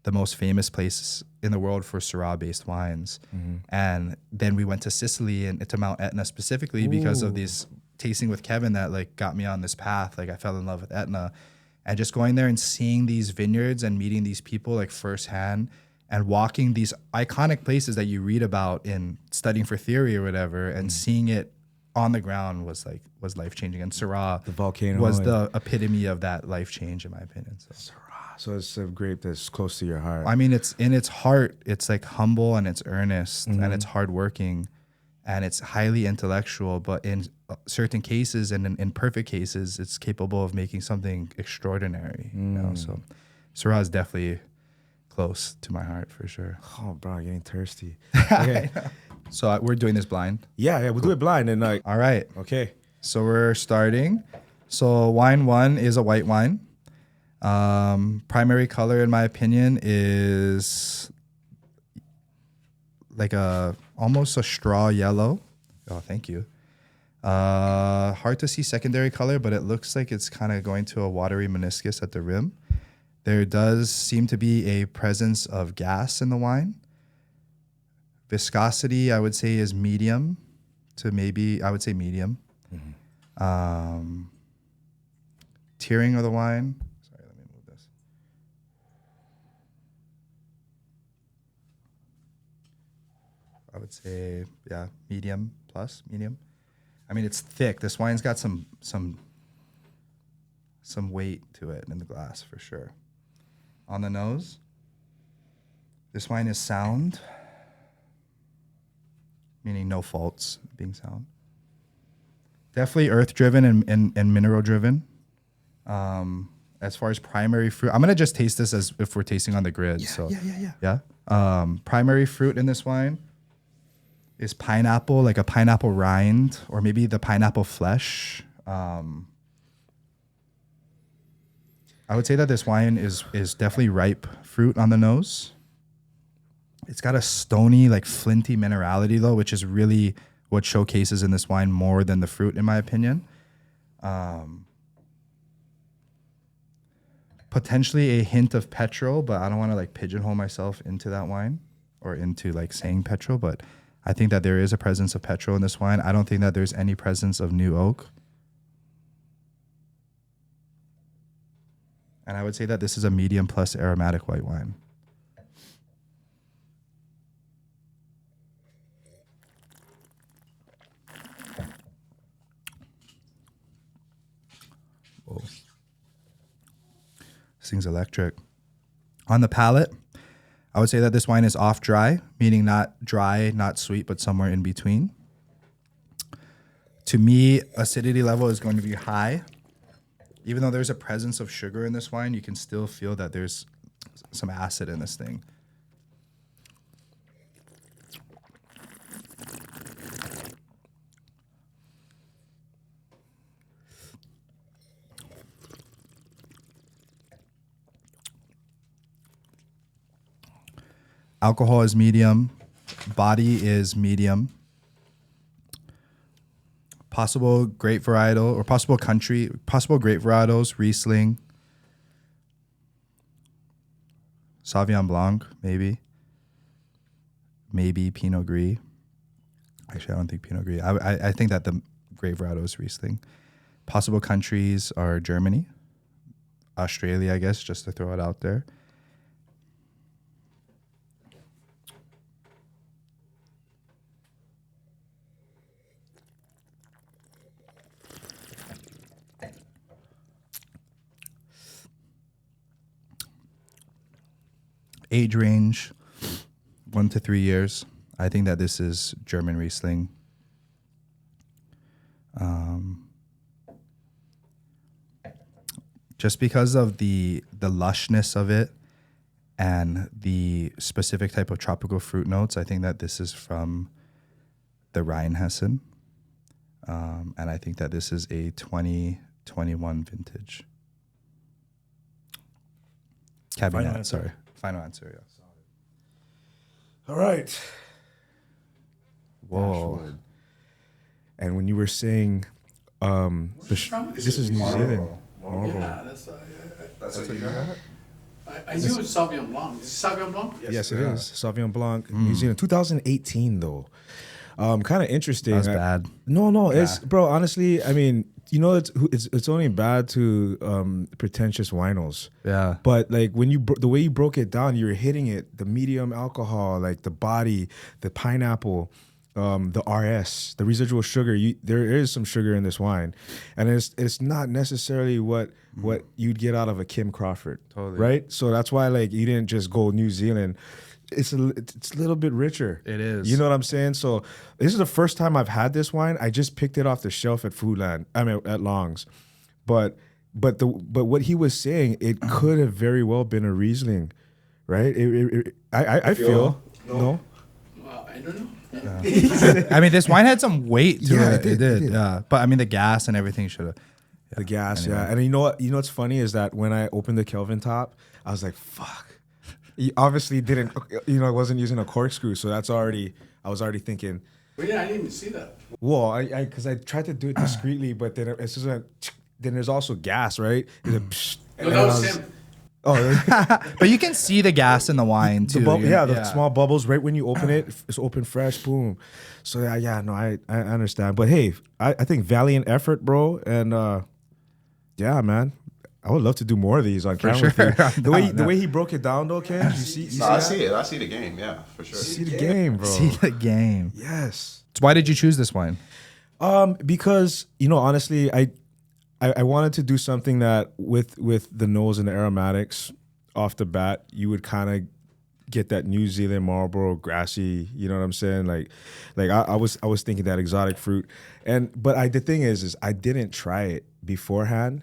the most famous place in the world for Syrah-based wines. And then we went to Sicily and to Mount Etna specifically because of this tasting with Kevin that like got me on this path. Like, I fell in love with Etna, and just going there and seeing these vineyards and meeting these people like firsthand, and walking these iconic places that you read about in studying for theory or whatever, and seeing it on the ground was life-changing. And Syrah, the volcano, was the epitome of that life change, in my opinion. Syrah. So it's a grape that's close to your heart. I mean, it's in its heart, it's like humble and it's earnest and it's hardworking and it's highly intellectual, but in certain cases and in perfect cases, it's capable of making something extraordinary. You know? So Syrah is definitely close to my heart for sure. Oh, bro, I'm getting thirsty. Okay. So we're doing this blind? Yeah, we'll do it blind. And like, all right. Okay. So we're starting. So wine 1 is a white wine. Primary color, in my opinion, is like almost a straw yellow. Oh, thank you. Hard to see secondary color, but it looks like it's kind of going to a watery meniscus at the rim. There does seem to be a presence of gas in the wine. Viscosity, I would say, is medium to maybe, I would say medium. Tiering of the wine. Sorry, let me move this. I would say, yeah, medium plus, medium. I mean, it's thick. This wine's got some weight to it in the glass for sure. On the nose, this wine is sound, meaning no faults, being sound. Definitely earth-driven and mineral-driven, as far as primary fruit, I'm gonna just taste this as if we're tasting on the grid. Yeah. Primary fruit in this wine is pineapple, like a pineapple rind, or maybe the pineapple flesh. I would say that this wine is definitely ripe fruit on the nose. It's got a stony, like flinty minerality though, which is really what showcases in this wine more than the fruit, in my opinion. Potentially a hint of petrol, but I don't want to like pigeonhole myself into that wine or into like saying petrol, but I think that there is a presence of petrol in this wine. I don't think that there's any presence of new oak. And I would say that this is a medium plus aromatic white wine. Whoa. This thing's electric. On the palate, I would say that this wine is off dry, meaning not dry, not sweet, but somewhere in between. To me, acidity level is going to be high. Even though there's a presence of sugar in this wine, you can still feel that there's some acid in this thing. Alcohol is medium. Body is medium. Possible grape varietal or possible grape varietals, Riesling, Sauvignon Blanc, maybe Pinot Gris. Actually, I don't think Pinot Gris. I think that the grape varietal is Riesling. Possible countries are Germany, Australia, I guess, just to throw it out there. Age range, 1 to 3 years. I think that this is German Riesling. Just because of the lushness of it and the specific type of tropical fruit notes, I think that this is from the Rheinhessen. And I think that this is a 2021 vintage. Cabernet, sorry. Final answer, yes. All right. Whoa. Dashwood. And when you were saying, this is New Zealand. Yeah, that's what you got? I knew it was Sauvignon Blanc. Is it Sauvignon Blanc? Yes, it is. Sauvignon Blanc, New Zealand. 2018, though. Kind of interesting. That's bad. No, it's, bro, honestly, I mean, you know, it's only bad to pretentious winos. Yeah. But like when the way you broke it down, you were hitting it, the medium alcohol, like the body, the pineapple, the RS, the residual sugar. There is some sugar in this wine, and it's not necessarily what you'd get out of a Kim Crawford. Totally. Right. So that's why like you didn't just go New Zealand. It's a little bit richer. It is. You know what I'm saying? So this is the first time I've had this wine. I just picked it off the shelf at Foodland. I mean at Long's, but what he was saying, it could have very well been a Riesling, right? I feel no. Well, I don't know. Yeah. I mean, this wine had some weight to it. It did. Yeah. But I mean, the gas and everything should have. The gas, anyway. yeah. And you know what? You know what's funny is that when I opened the Kelvin top, I was like, fuck. He obviously didn't, I wasn't using a corkscrew, so I was already thinking. Well, yeah, I didn't even see that. Well, because I tried to do it discreetly, but then it's just then there's also gas, right? No, that was him. Oh, But you can see the gas in the wine too. The small bubbles right when you open it, it's open fresh, boom. So I understand. But hey, I think valiant effort, bro, and yeah, man. I would love to do more of these on camera. Sure. The way he broke it down, though, Ken. You see I see it. I see the game. Yeah, for sure. See the game, bro. See the game. Yes. So why did you choose this wine? Because honestly, I wanted to do something that with the nose and the aromatics off the bat, you would kind of get that New Zealand Marlboro grassy. You know what I'm saying? Like I was thinking that exotic fruit, but the thing is I didn't try it beforehand.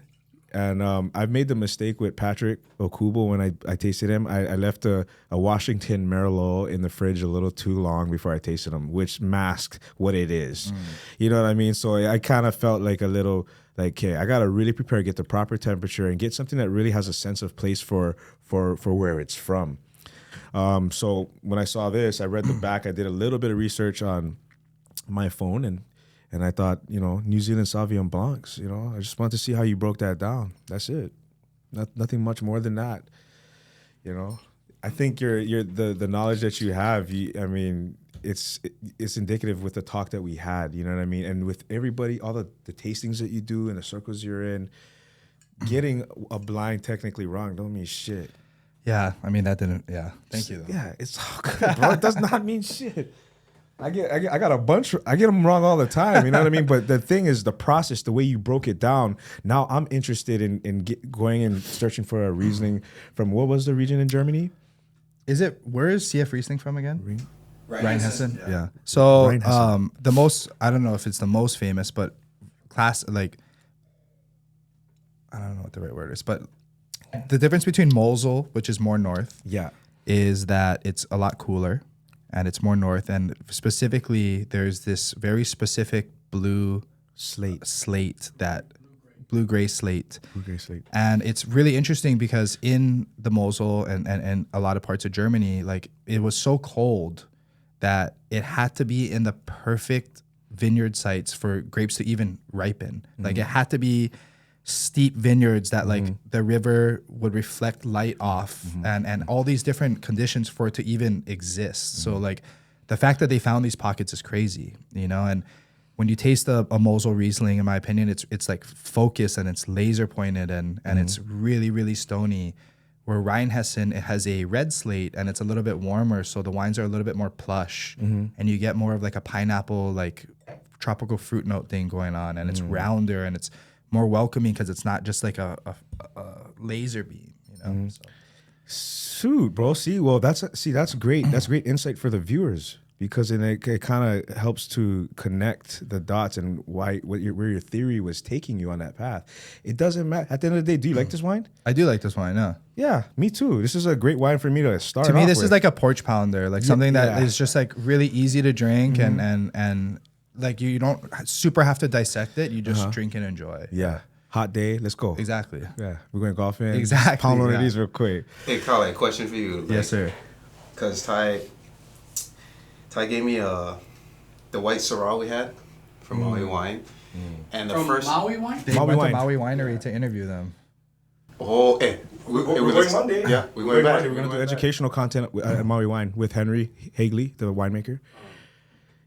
And I've made the mistake with Patrick Okubo when I tasted him. I left a Washington Merlot in the fridge a little too long before I tasted him, which masked what it is. You know what I mean? So I kind of felt like a little like, okay, I got to really prepare, get the proper temperature, and get something that really has a sense of place for where it's from. So when I saw this, I read the back. I did a little bit of research on my phone, and I thought, New Zealand Sauvignon Blancs, I just wanted to see how you broke that down. That's it. Nothing much more than that. I think the knowledge that you have, it's indicative with the talk that we had, you know what I mean? And with everybody, all the tastings that you do and the circles you're in, getting a blind technically wrong don't mean shit. Yeah, that didn't. Yeah, thank you. Though. Yeah, it's all good, bro. It does not mean shit. I got a bunch. I get them wrong all the time. You know what I mean? But the thing is, the process, the way you broke it down. Now I'm interested in going and searching for a Riesling from what was the region in Germany? Where is CF Riesling from again? Rheinhessen. Yeah. So Rheinhessen. the most, I don't know if it's the most famous, but I don't know what the right word is, but the difference between Mosel, which is more north, is that it's a lot cooler and it's more north. And specifically, there's this very specific blue blue-gray slate. And it's really interesting because in the Mosel and a lot of parts of Germany, like it was so cold that it had to be in the perfect vineyard sites for grapes to even ripen. Like it had to be steep vineyards that the river would reflect light off and all these different conditions for it to even exist. So like the fact that they found these pockets is crazy, and when you taste a Mosel Riesling, in my opinion, it's like focused and it's laser pointed and it's really, really stony. Where Rheinhessen, it has a red slate and it's a little bit warmer. So the wines are a little bit more plush and you get more of like a pineapple, like tropical fruit note thing going on. And it's rounder and it's more welcoming because it's not just like a laser beam, So. Shoot, bro. That's great. That's great insight for the viewers because it kind of helps to connect the dots and where your theory was taking you on that path. It doesn't matter. At the end of the day, do you like this wine? I do like this wine, yeah. Yeah, me too. This is a great wine for me to start. To me, this with. is like a porch pounder, like something that is just like really easy to drink and like you don't super have to dissect it. You just drink and enjoy. Yeah. Hot day, let's go. Exactly. Yeah, we're going golfing. Exactly. Pound one of these real quick. Hey, Kale, a question for you. Yes, sir. Because Ty gave me the white Syrah we had from Maui Wine. And the first Maui Wine? They went to Maui Winery to interview them. Oh, hey. We're going Monday. Yeah, we're going back. We're going to do educational content at Maui Wine with Henry Hagley, the winemaker.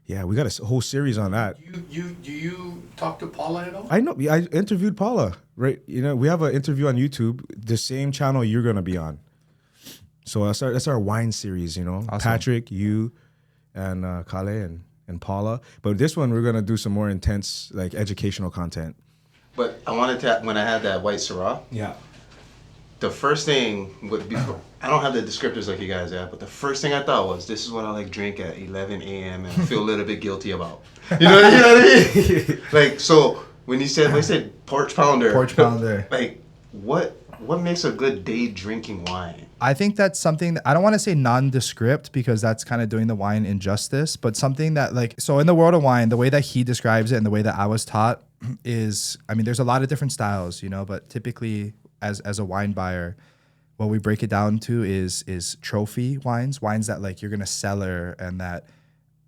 Yeah, we got a whole series on that. Do you talk to Paula at all? I know. I interviewed Paula, right? We have an interview on YouTube, the same channel you're going to be on. So that's our wine series, Awesome. Patrick, you, and Kale and Paula. But this one, we're going to do some more intense, like, educational content. But I wanted to, when I had that white Syrah, the first thing would be, I don't have the descriptors like you guys have, but the first thing I thought was, this is what I like drink at 11 a.m. and I feel a little bit guilty about. You know what I mean? Like, so when you said porch pounder, like what makes a good day drinking wine? I think that's something that I don't want to say nondescript because that's kind of doing the wine injustice, but something that so in the world of wine, the way that he describes it and the way that I was taught is, there's a lot of different styles, but typically as a wine buyer, what we break it down to is trophy wines that like you're gonna cellar and that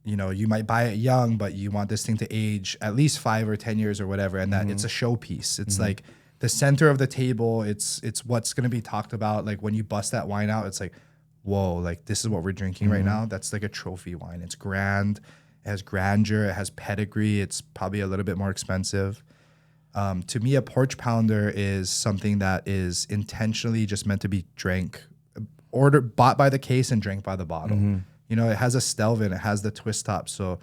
you might buy it young, but you want this thing to age at least 5 or 10 years or whatever, and that it's a showpiece. It's like the center of the table. It's what's gonna be talked about. Like when you bust that wine out, it's like, whoa, like this is what we're drinking right now. That's like a trophy wine. It's grand, it has grandeur, it has pedigree. It's probably a little bit more expensive. To me, a porch pounder is something that is intentionally just meant to be drank, bought by the case and drank by the bottle. It has a stelvin, it has the twist top. So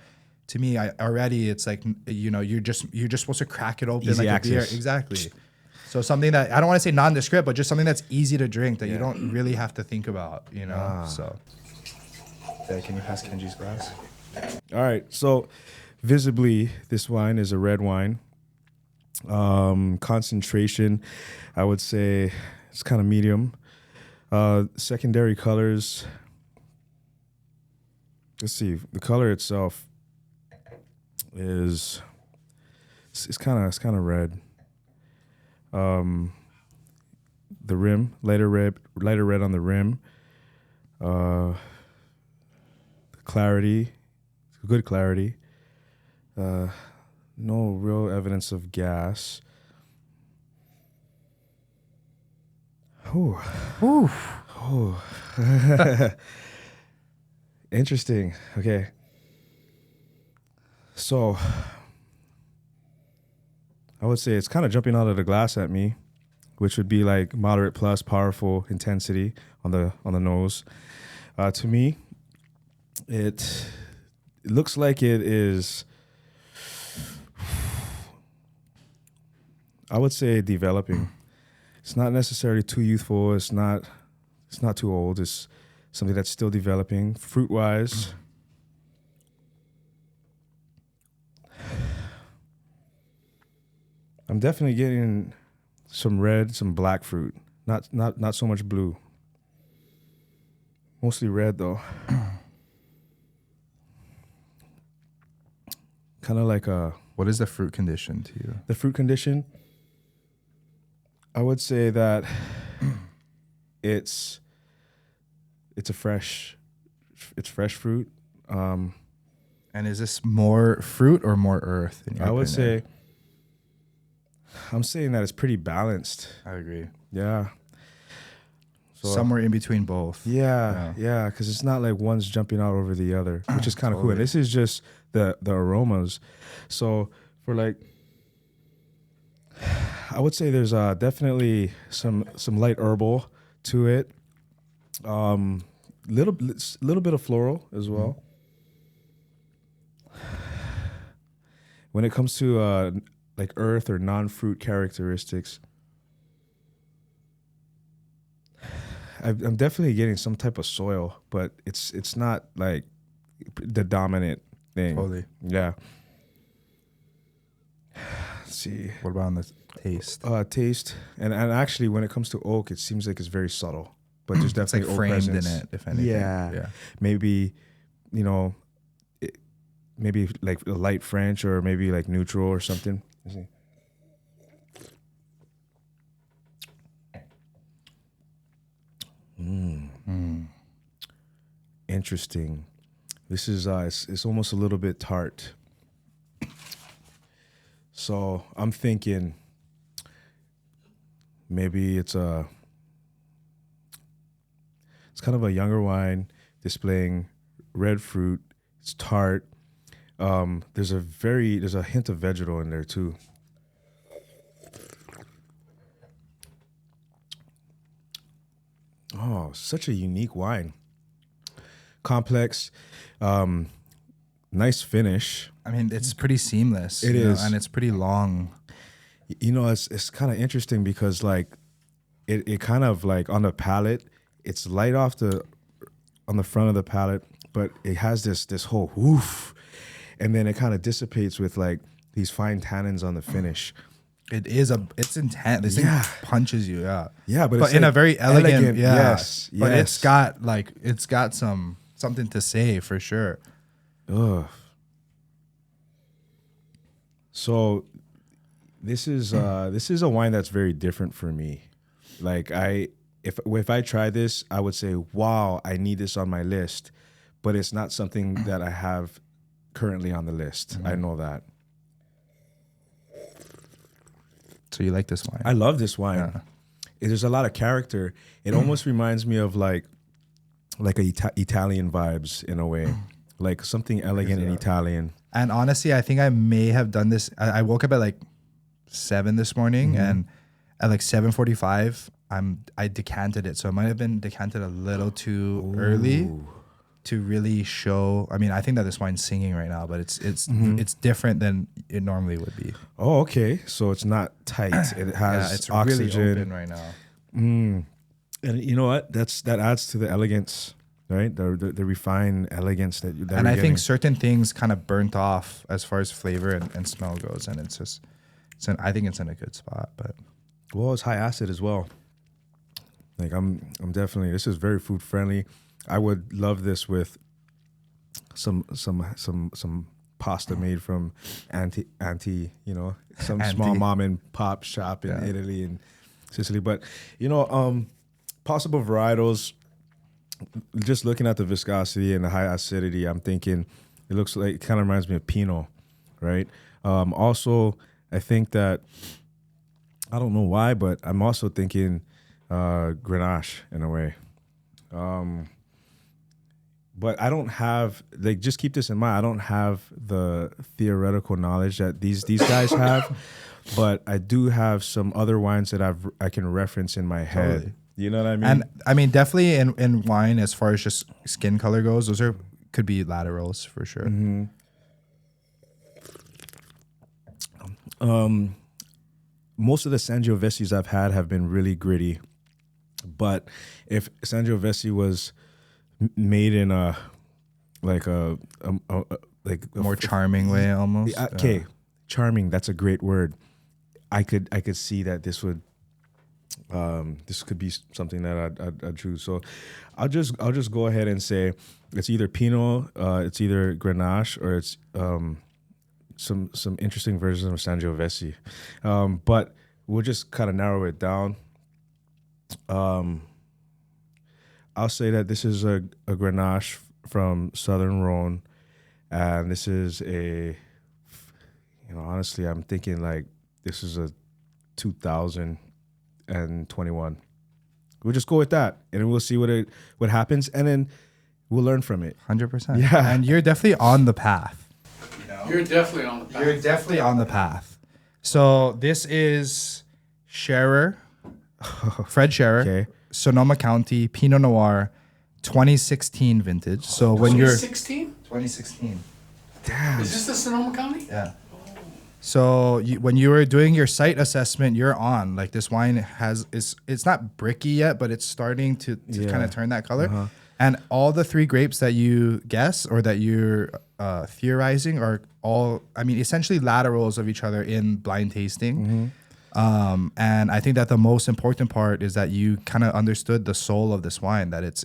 to me, it's like, you're just supposed to crack it open easy like access. a beer. Exactly. So something that, I don't want to say nondescript, but just something that's easy to drink that you don't really have to think about, So. Yeah, can you pass Kenji's glass? All right. So visibly, this wine is a red wine. Concentration, I would say it's kind of medium. Secondary colors. Let's see. The color itself is it's kind of red. The rim, lighter red on the rim. Clarity, good clarity. No real evidence of gas. Ooh. Ooh. Oh. Interesting. Okay. So I would say it's kind of jumping out of the glass at me, which would be like moderate plus powerful intensity on the nose. To me, it looks like it is, I would say, developing. It's not necessarily too youthful. It's not too old. It's something that's still developing. Fruit wise, I'm definitely getting some red, some black fruit. Not so much blue. Mostly red though. Kind of like a. What is the fruit condition to you? The fruit condition, I would say that it's fresh fruit. And is this more fruit or more earth? In your I would opinion? say, I'm saying that it's pretty balanced. I agree. Yeah. So, Somewhere in between both. Yeah, because it's not like one's jumping out over the other, which is kind of cool. And this is just the aromas. So for like, I would say there's definitely some light herbal to it. Little bit of floral as well. When it comes to like earth or non-fruit characteristics, I'm definitely getting some type of soil, but it's not like the dominant thing. Totally. Yeah. Let's see. What about on the taste? Taste, and actually, when it comes to oak, it seems like it's very subtle, but there's It's like definitely oak framed presence. in it, if anything. Yeah. Maybe, maybe like a light French or maybe like neutral or something. Let's see. Interesting. This is it's almost a little bit tart. So I'm thinking maybe it's kind of a younger wine displaying red fruit. It's tart. There's a hint of vegetal in there too. Oh, such a unique wine. Complex, nice finish. I mean, it's pretty seamless. It is. And it's pretty long. It's kind of interesting because like it kind of like on the palate, it's light on the front of the palate, but it has this whole woof, and then it kind of dissipates with like these fine tannins on the finish. It's intense. This thing punches you, Yeah, but it's in like a very elegant, yes. But it's got something to say for sure. Ugh. So this is a wine that's very different for me. Like if I try this, I would say, wow, I need this on my list, but it's not something that I have currently on the list. I know that. So you like this wine? I love this wine. There's a lot of character. It almost reminds me of like Italian vibes in a way, like something elegant and Italian. And honestly, I think I may have done this. I woke up at like 7 this morning, and at like 7:45, I decanted it. So it might have been decanted a little too early to really show. I mean, I think that this wine's singing right now, but it's different than it normally would be. Oh, okay. So it's not tight. It has It's oxygen. really open right now. And you know what? That adds to the elegance, right? The refined elegance that And I think certain things kind of burnt off as far as flavor and smell goes, and it's just I think it's in a good spot. But well, it's high acid as well. Like I'm definitely, this is very food friendly. I would love this with some pasta made from auntie, some small mom and pop shop in Italy and Sicily. But possible varietals. Just looking at the viscosity and the high acidity, I'm thinking it looks like, it kind of reminds me of Pinot, right? Also, I think that, I don't know why, but I'm also thinking Grenache in a way. But I don't have, like, just keep this in mind, I don't have the theoretical knowledge that these guys have, but I do have some other wines that I can reference in my head. Totally. You know what I mean? And I mean, definitely in wine, as far as just skin color goes, those could be laterals for sure. Mm-hmm. Most of the Sangioveses I've had have been really gritty, but if Sangiovese was made in a More charming way, almost. Okay, charming. That's a great word. I could see that this would. This could be something that I'd choose. So I'll just go ahead and say it's either Pinot, it's either Grenache, or it's some interesting versions of Sangiovese. But we'll just kind of narrow it down. I'll say that this is a Grenache from Southern Rhone, and this is honestly, I'm thinking like this is a 2021. We'll just go with that, and then we'll see what happens, and then we'll learn from it. 100%. Yeah, and you're definitely on the path. You're definitely on the path. You're definitely on the path. So this is Scherer, Fred Scherer, Okay. Sonoma County Pinot Noir, 2016 vintage. So when 2016? 2016. Damn. Is this the Sonoma County? Yeah. So when you were doing your site assessment, you're on. Like, this wine it's not bricky yet, but it's starting to kind of turn that color. Uh-huh. And all the three grapes that you guess or that you're theorizing are all, essentially laterals of each other in blind tasting. Mm-hmm. And I think that the most important part is that you kind of understood the soul of this wine, that it's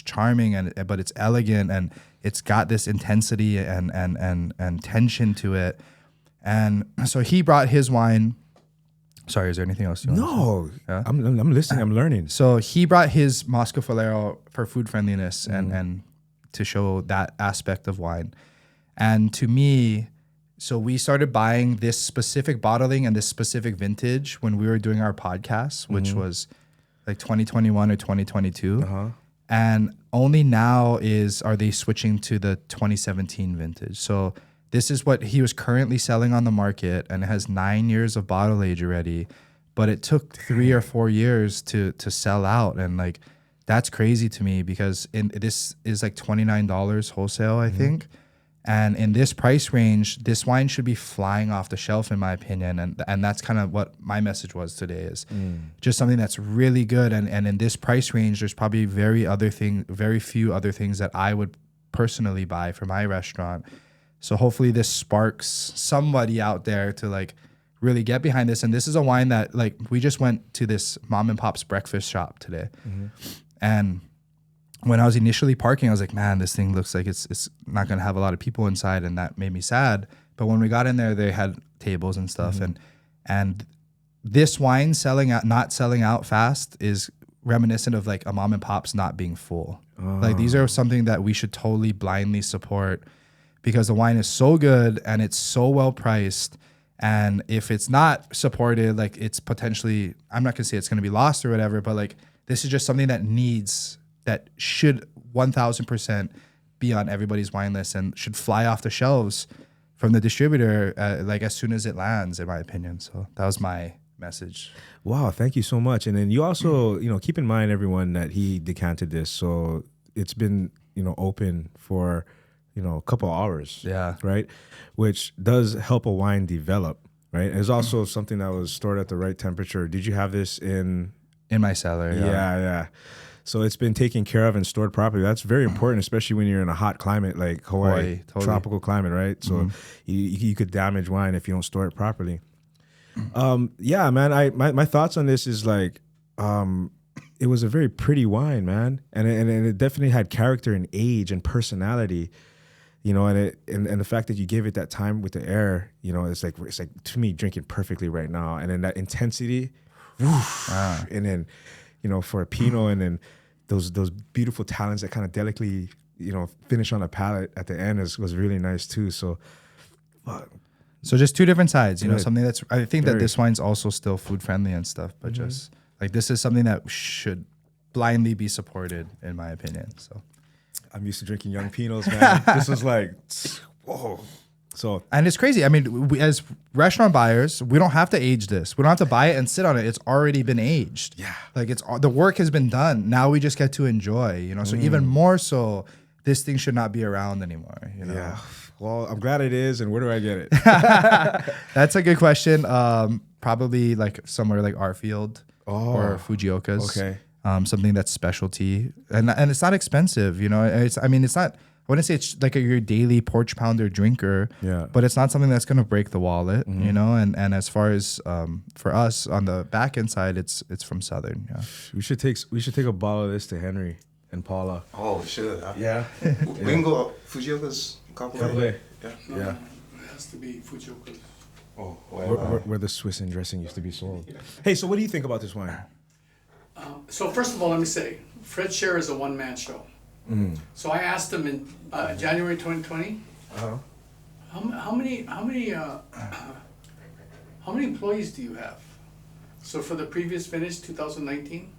charming but it's elegant, and it's got this intensity and tension to it. And so he brought his wine. Sorry, is there anything else you want to say? No, Yeah? I'm listening. I'm learning. So he brought his Moschofilero for food friendliness and to show that aspect of wine. And to me, so we started buying this specific bottling and this specific vintage when we were doing our podcast, which was like 2021 or 2022. And only now are they switching to the 2017 vintage. So this is what he was currently selling on the market, and it has 9 years of bottle age already, but it took 3 or 4 years to sell out. And like, that's crazy to me, because this is like $29 wholesale, I think. And in this price range, this wine should be flying off the shelf, in my opinion. And that's kind of what my message was today, is just something that's really good. And in this price range, there's probably very few other things that I would personally buy for my restaurant. So hopefully this sparks somebody out there to like really get behind this. And this is a wine that, like, we just went to this mom and pop's breakfast shop today. And when I was initially parking, I was like, man, this thing looks like it's not going to have a lot of people inside. And that made me sad. But when we got in there, they had tables and stuff. And this wine not selling out fast is reminiscent of like a mom and pop's not being full. Like, these are something that we should totally blindly support, because the wine is so good and it's so well priced. And if it's not supported, like, it's potentially, I'm not gonna say it's gonna be lost or whatever, but like, this is just something that should 1000% be on everybody's wine list and should fly off the shelves from the distributor, like, as soon as it lands, in my opinion. So that was my message. Wow, thank you so much. And then you also, keep in mind, everyone, that he decanted this, so it's been, open for a couple hours. Yeah. Right. Which does help a wine develop. Right. It's also something that was stored at the right temperature. Did you have this in my cellar? Yeah. So it's been taken care of and stored properly. That's very important, especially when you're in a hot climate like Hawaii, totally. Tropical climate, right? So you could damage wine if you don't store it properly. Yeah, man. My thoughts on this is like, it was a very pretty wine, man, and it definitely had character and age and personality, you know, and the fact that you gave it that time with the air, you know, it's like to me drinking perfectly right now, and then that intensity, and then, you know, for a Pinot, and then those beautiful talents that kind of delicately, you know, finish on the palate at the end was really nice too. So. So just two different sides, you know, Good. something that's, I think that Very. this wine's also still food friendly and stuff, but just like this is something that should blindly be supported, in my opinion. So, I'm used to drinking young Pinots, man. This was like, whoa. So, and it's crazy. I mean, we, as restaurant buyers, we don't have to age this. We don't have to buy it and sit on it. It's already been aged. Yeah. Like the work has been done. Now we just get to enjoy, you know, so even more so, this thing should not be around anymore, you know? yeah. Well, I'm glad it is. And where do I get it? That's a good question. Probably like somewhere like Artfield or Fujioka's. Okay. Something that's specialty, and it's not expensive. You know, it's not. I wouldn't say it's like your daily porch pounder drinker. Yeah. But it's not something that's gonna break the wallet. You know, and as far as for us on the back end side, it's from Southern. Yeah. We should take a bottle of this to Henry and Paula. Oh, shit. Yeah. We can go Fujioka's Caparoso. Yeah. Yeah. It has to be Fujioka. Oh, Where the Swiss and dressing used to be sold. Hey, so what do you think about this wine? So first of all, let me say, Fred Scherer is a one-man show. So I asked him in January 2020, how many employees do you have? So for the previous vintage, 2019,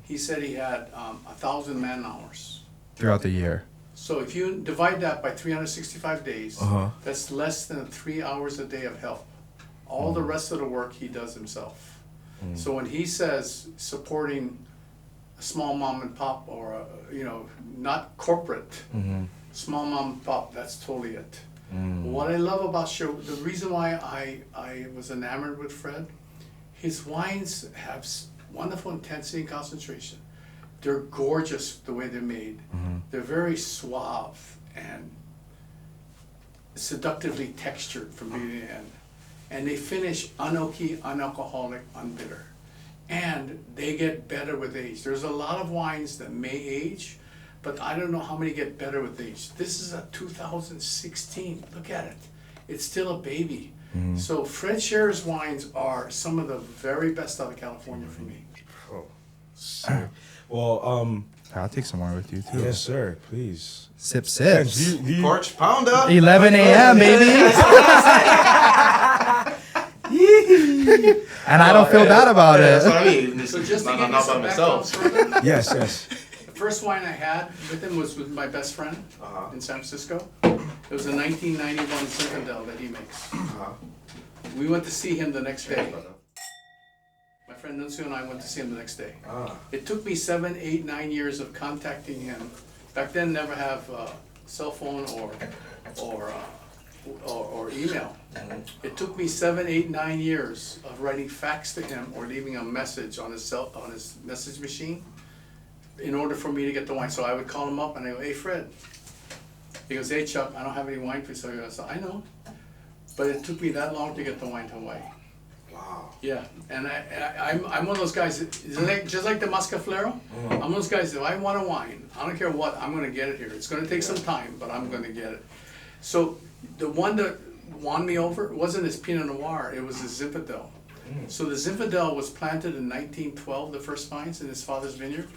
he said he had 1,000 man hours. Throughout the year. So if you divide that by 365 days, that's less than 3 hours a day of help. All the rest of the work he does himself. So when he says supporting a small mom and pop, or not corporate, small mom and pop, that's totally it. What I love about the reason why I was enamored with Fred, his wines have wonderful intensity and concentration. They're gorgeous the way they're made. They're very suave and seductively textured from beginning to end. And they finish unoaky, unalcoholic, unbitter. And they get better with age. There's a lot of wines that may age, but I don't know how many get better with age. This is a 2016. Look at it. It's still a baby. So Fred Scherer's wines are some of the very best out of California for me. Well, I'll take some more with you too. yes, sir. Please. Sip sips. Porch pounder. 11 a.m. baby. And I don't feel bad about That's it. what I mean. So just to Not give you by some myself. background further, Yes, yes. the first wine I had with him was with my best friend in San Francisco. It was a 1991 Zinfandel that he makes. We went to see him the next day. My friend Nuncio and I went to see him the next day. It took me 7, 8, 9 years of contacting him. Back then, never have cell phone or email. It took me 7, 8, 9 years of writing fax to him or leaving a message on his message machine in order for me to get the wine. So I would call him up and I go, "Hey Fred." He goes, "Hey Chuck, I don't have any wine for you." So I said, "I know." But it took me that long to get the wine to Hawaii. Wow. Yeah, and I'm one of those guys, just like the Moschofilero, I'm one of those guys, if I want a wine, I don't care what, I'm gonna get it here. It's gonna take some time, but I'm gonna get it. So the one that won me over wasn't his Pinot Noir, it was his Zinfandel. So the Zinfandel was planted in 1912, the first vines in his father's vineyard.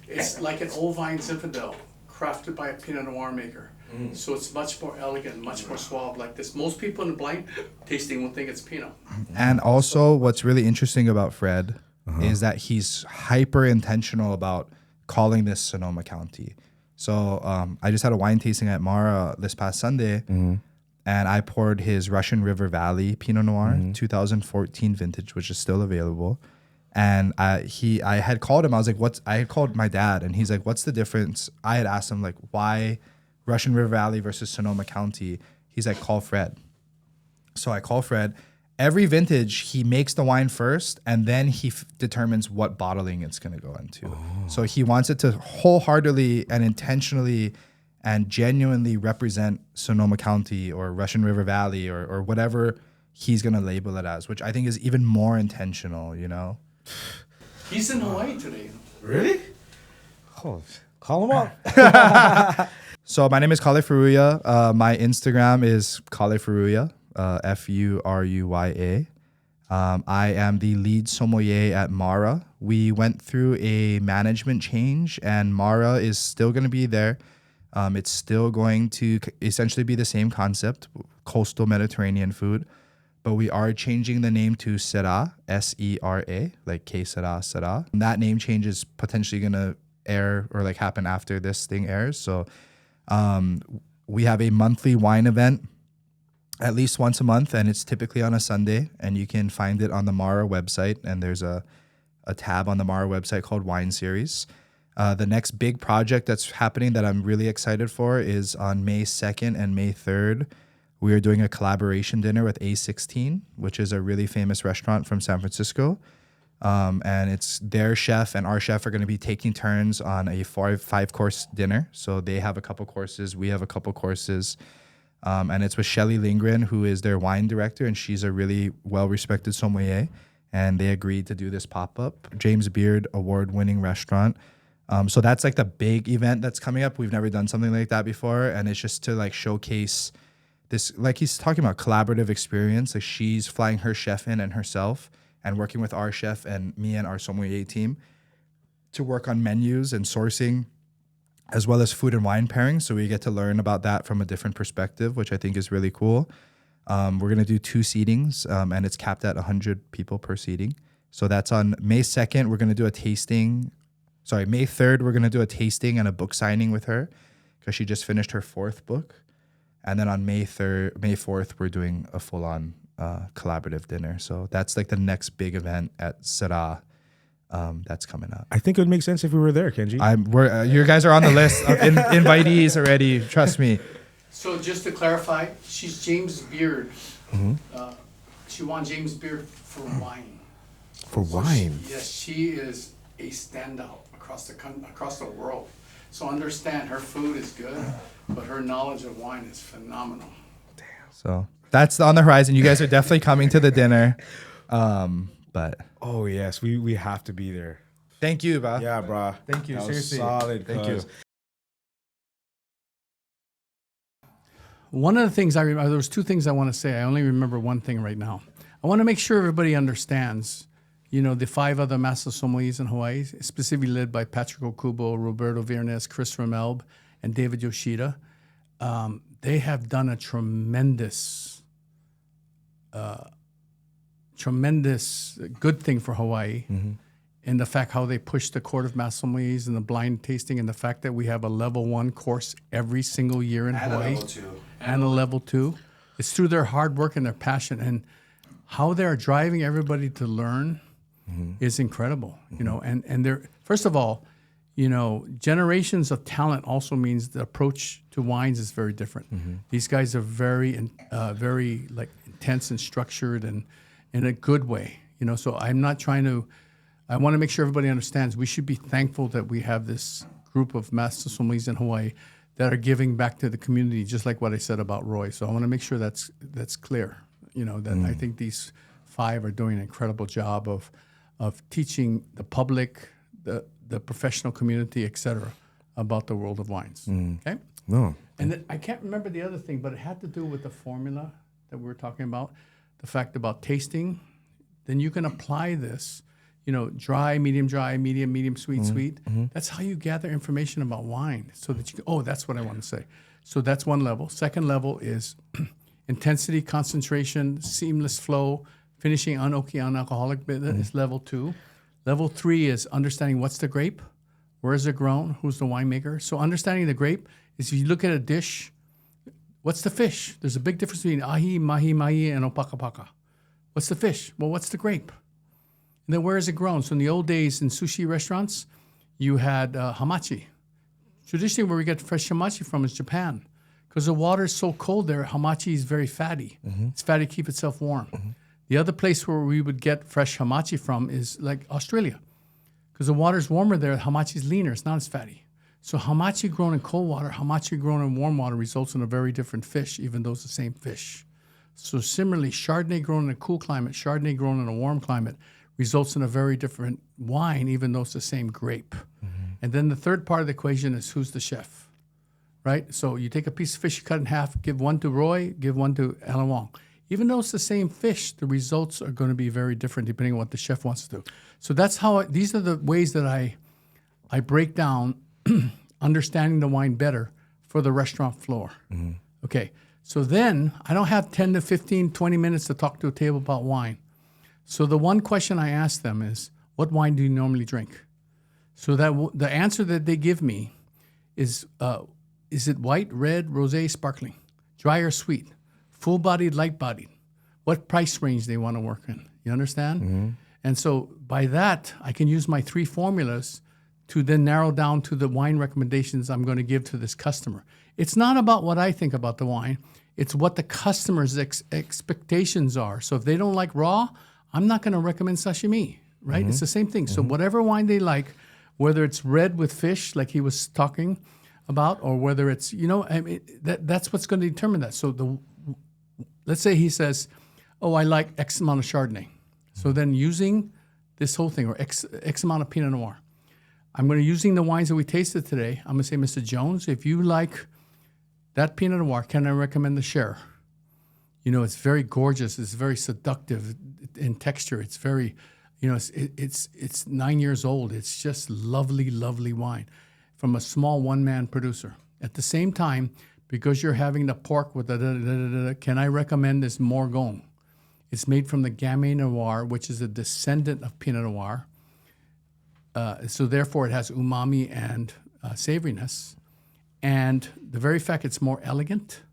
It's like an old vine Zinfandel, crafted by a Pinot Noir maker. So it's much more elegant, much more suave like this. Most people in the blind tasting will think it's Pinot. And also, what's really interesting about Fred is that he's hyper intentional about calling this Sonoma County. So I just had a wine tasting at Mara this past Sunday, and I poured his Russian River Valley Pinot Noir, 2014 vintage, which is still available. And I had called him. I was like, I had called my dad, and he's like, "What's the difference?" I had asked him like, "Why Russian River Valley versus Sonoma County?" He's like, "Call Fred." So I call Fred. Every vintage, he makes the wine first, and then he determines what bottling it's going to go into. So he wants it to wholeheartedly and intentionally and genuinely represent Sonoma County or Russian River Valley or whatever he's going to label it as, which I think is even more intentional, you know? He's in Hawaii today. Really? Oh, call him up. So my name is Kale Furuya. My Instagram is Kale Furuya, Furuya. I am the lead sommelier at Mara. We went through a management change, and Mara is still going to be there. It's still going to essentially be the same concept, coastal Mediterranean food, but we are changing the name to Sera, Sera, like K Sera. That name change is potentially going to air or like happen after this thing airs. So we have a monthly wine event at least once a month, and it's typically on a Sunday, and you can find it on the Mara website, and there's a tab on the Mara website called Wine Series. The next big project that's happening that I'm really excited for is on May 2nd and May 3rd. We are doing a collaboration dinner with A16, which is a really famous restaurant from San Francisco. And it's their chef and our chef are going to be taking turns on a five-course dinner. So they have a couple courses, we have a couple courses. And it's with Shelly Lindgren, who is their wine director, and she's a really well-respected sommelier. And they agreed to do this pop-up. James Beard award-winning restaurant. So that's like the big event that's coming up. We've never done something like that before. And it's just to like showcase this, like he's talking about collaborative experience. Like she's flying her chef in and herself and working with our chef and me and our sommelier team to work on menus and sourcing, as well as food and wine pairing. So we get to learn about that from a different perspective, which I think is really cool. We're going to do 2 seatings, and it's capped at 100 people per seating. So that's on May 2nd. We're going to do a tasting. Sorry, May 3rd, we're going to do a tasting and a book signing with her because she just finished her 4th book. And then on May 4th, we're doing a full-on collaborative dinner. So that's like the next big event at Sera that's coming up. I think it would make sense if we were there, Kenji. You guys are on the list of invitees already. Trust me. So just to clarify, she's James Beard. Mm-hmm. She won James Beard for wine. For wine? Yes, she is a standout across the world. So understand, her food is good, but her knowledge of wine is phenomenal. Damn. So that's on the horizon. You guys are definitely coming to the dinner. But oh yes, we have to be there. Thank you, bro. Yeah, bro. Thank you. That Seriously. Solid. Thank you. One of the things there was 2 things I want to say. I only remember one thing right now. I want to make sure everybody understands, the 5 other Master Sommeliers in Hawaii, specifically led by Patrick Okubo, Roberto Viernes, Chris Ramelb, and David Yoshida. They have done a tremendous good thing for Hawaii. Mm-hmm. And the fact how they push the Court of Master Sommeliers and the blind tasting, and the fact that we have a level 1 course every single year in Hawaii. And a level 2. It's through their hard work and their passion, and how they're driving everybody to learn is incredible. Mm-hmm. And they're, first of all, generations of talent also means the approach to wines is very different. Mm-hmm. These guys are very like intense and structured and in a good way. So I'm not trying to. I want to make sure everybody understands we should be thankful that we have this group of Master Sommeliers in Hawaii that are giving back to the community, just like what I said about Roy. So I want to make sure that's clear. I think these 5 are doing an incredible job of teaching the public, the professional community, et cetera, about the world of wines. Okay? No. And then, I can't remember the other thing, but it had to do with the formula that we were talking about, the fact about tasting. Then you can apply this, dry, medium, sweet, sweet. Mm-hmm. That's how you gather information about wine, so that that's what I want to say. So that's one level. Second level is intensity, concentration, seamless flow, finishing unoaky, unalcoholic bitter is level 2. Level 3 is understanding what's the grape, where is it grown, who's the winemaker. So understanding the grape is, if you look at a dish, what's the fish? There's a big difference between ahi, mahi, and opakapaka. What's the fish? Well, what's the grape? And then where is it grown? So in the old days in sushi restaurants, you had hamachi. Traditionally, where we get fresh hamachi from is Japan. Because the water is so cold there, hamachi is very fatty. Mm-hmm. It's fatty to keep itself warm. Mm-hmm. The other place where we would get fresh hamachi from is like Australia. Because the water's warmer there, hamachi is leaner, it's not as fatty. So hamachi grown in cold water, hamachi grown in warm water results in a very different fish, even though it's the same fish. So similarly, Chardonnay grown in a cool climate, Chardonnay grown in a warm climate results in a very different wine, even though it's the same grape. And then the third part of the equation is who's the chef, right? So you take a piece of fish, you cut in half, give one to Roy, give one to Alan Wong. Even though it's the same fish, the results are going to be very different depending on what the chef wants to do. So that's how these are the ways that I break down understanding the wine better for the restaurant floor. Okay, so then I don't have 10 to 15, 20 minutes to talk to a table about wine. So the one question I ask them is, what wine do you normally drink? So that the answer that they give me is it white, red, rosé, sparkling, dry or sweet, full-bodied, light-bodied, what price range they want to work in. You understand? And so by that, I can use my 3 formulas to then narrow down to the wine recommendations I'm going to give to this customer. It's not about what I think about the wine. It's what the customer's expectations are. So if they don't like raw, I'm not going to recommend sashimi, right? It's the same thing. So whatever wine they like, whether it's red with fish, like he was talking about, or whether it's, I mean, that's what's going to determine that. So let's say he says, oh, I like X amount of Chardonnay. So then using this whole thing, or X amount of Pinot Noir, I'm going to, using the wines that we tasted today, I'm going to say, Mr. Jones, if you like that Pinot Noir, can I recommend the Cher? It's very gorgeous. It's very seductive in texture. It's very, it's 9 years old. It's just lovely, lovely wine from a small one-man producer. At the same time, because you're having the pork with can I recommend this Morgon? It's made from the Gamay Noir, which is a descendant of Pinot Noir. So therefore, it has umami and savoriness. And the very fact it's more elegant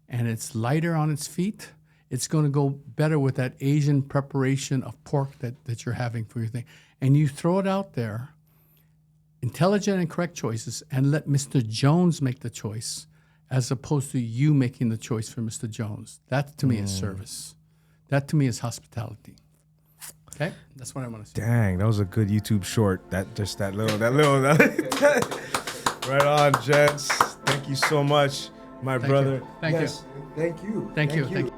and it's lighter on its feet, it's going to go better with that Asian preparation of pork that you're having for your thing. And you throw it out there, intelligent and correct choices, and let Mr. Jones make the choice as opposed to you making the choice for Mr. Jones. That to me is service. That to me is hospitality. Okay, that's what I want to say. Dang, that was a good YouTube short. That little. Right on, gents. Thank you so much, my brother. Thank you. Thank you. Thank you.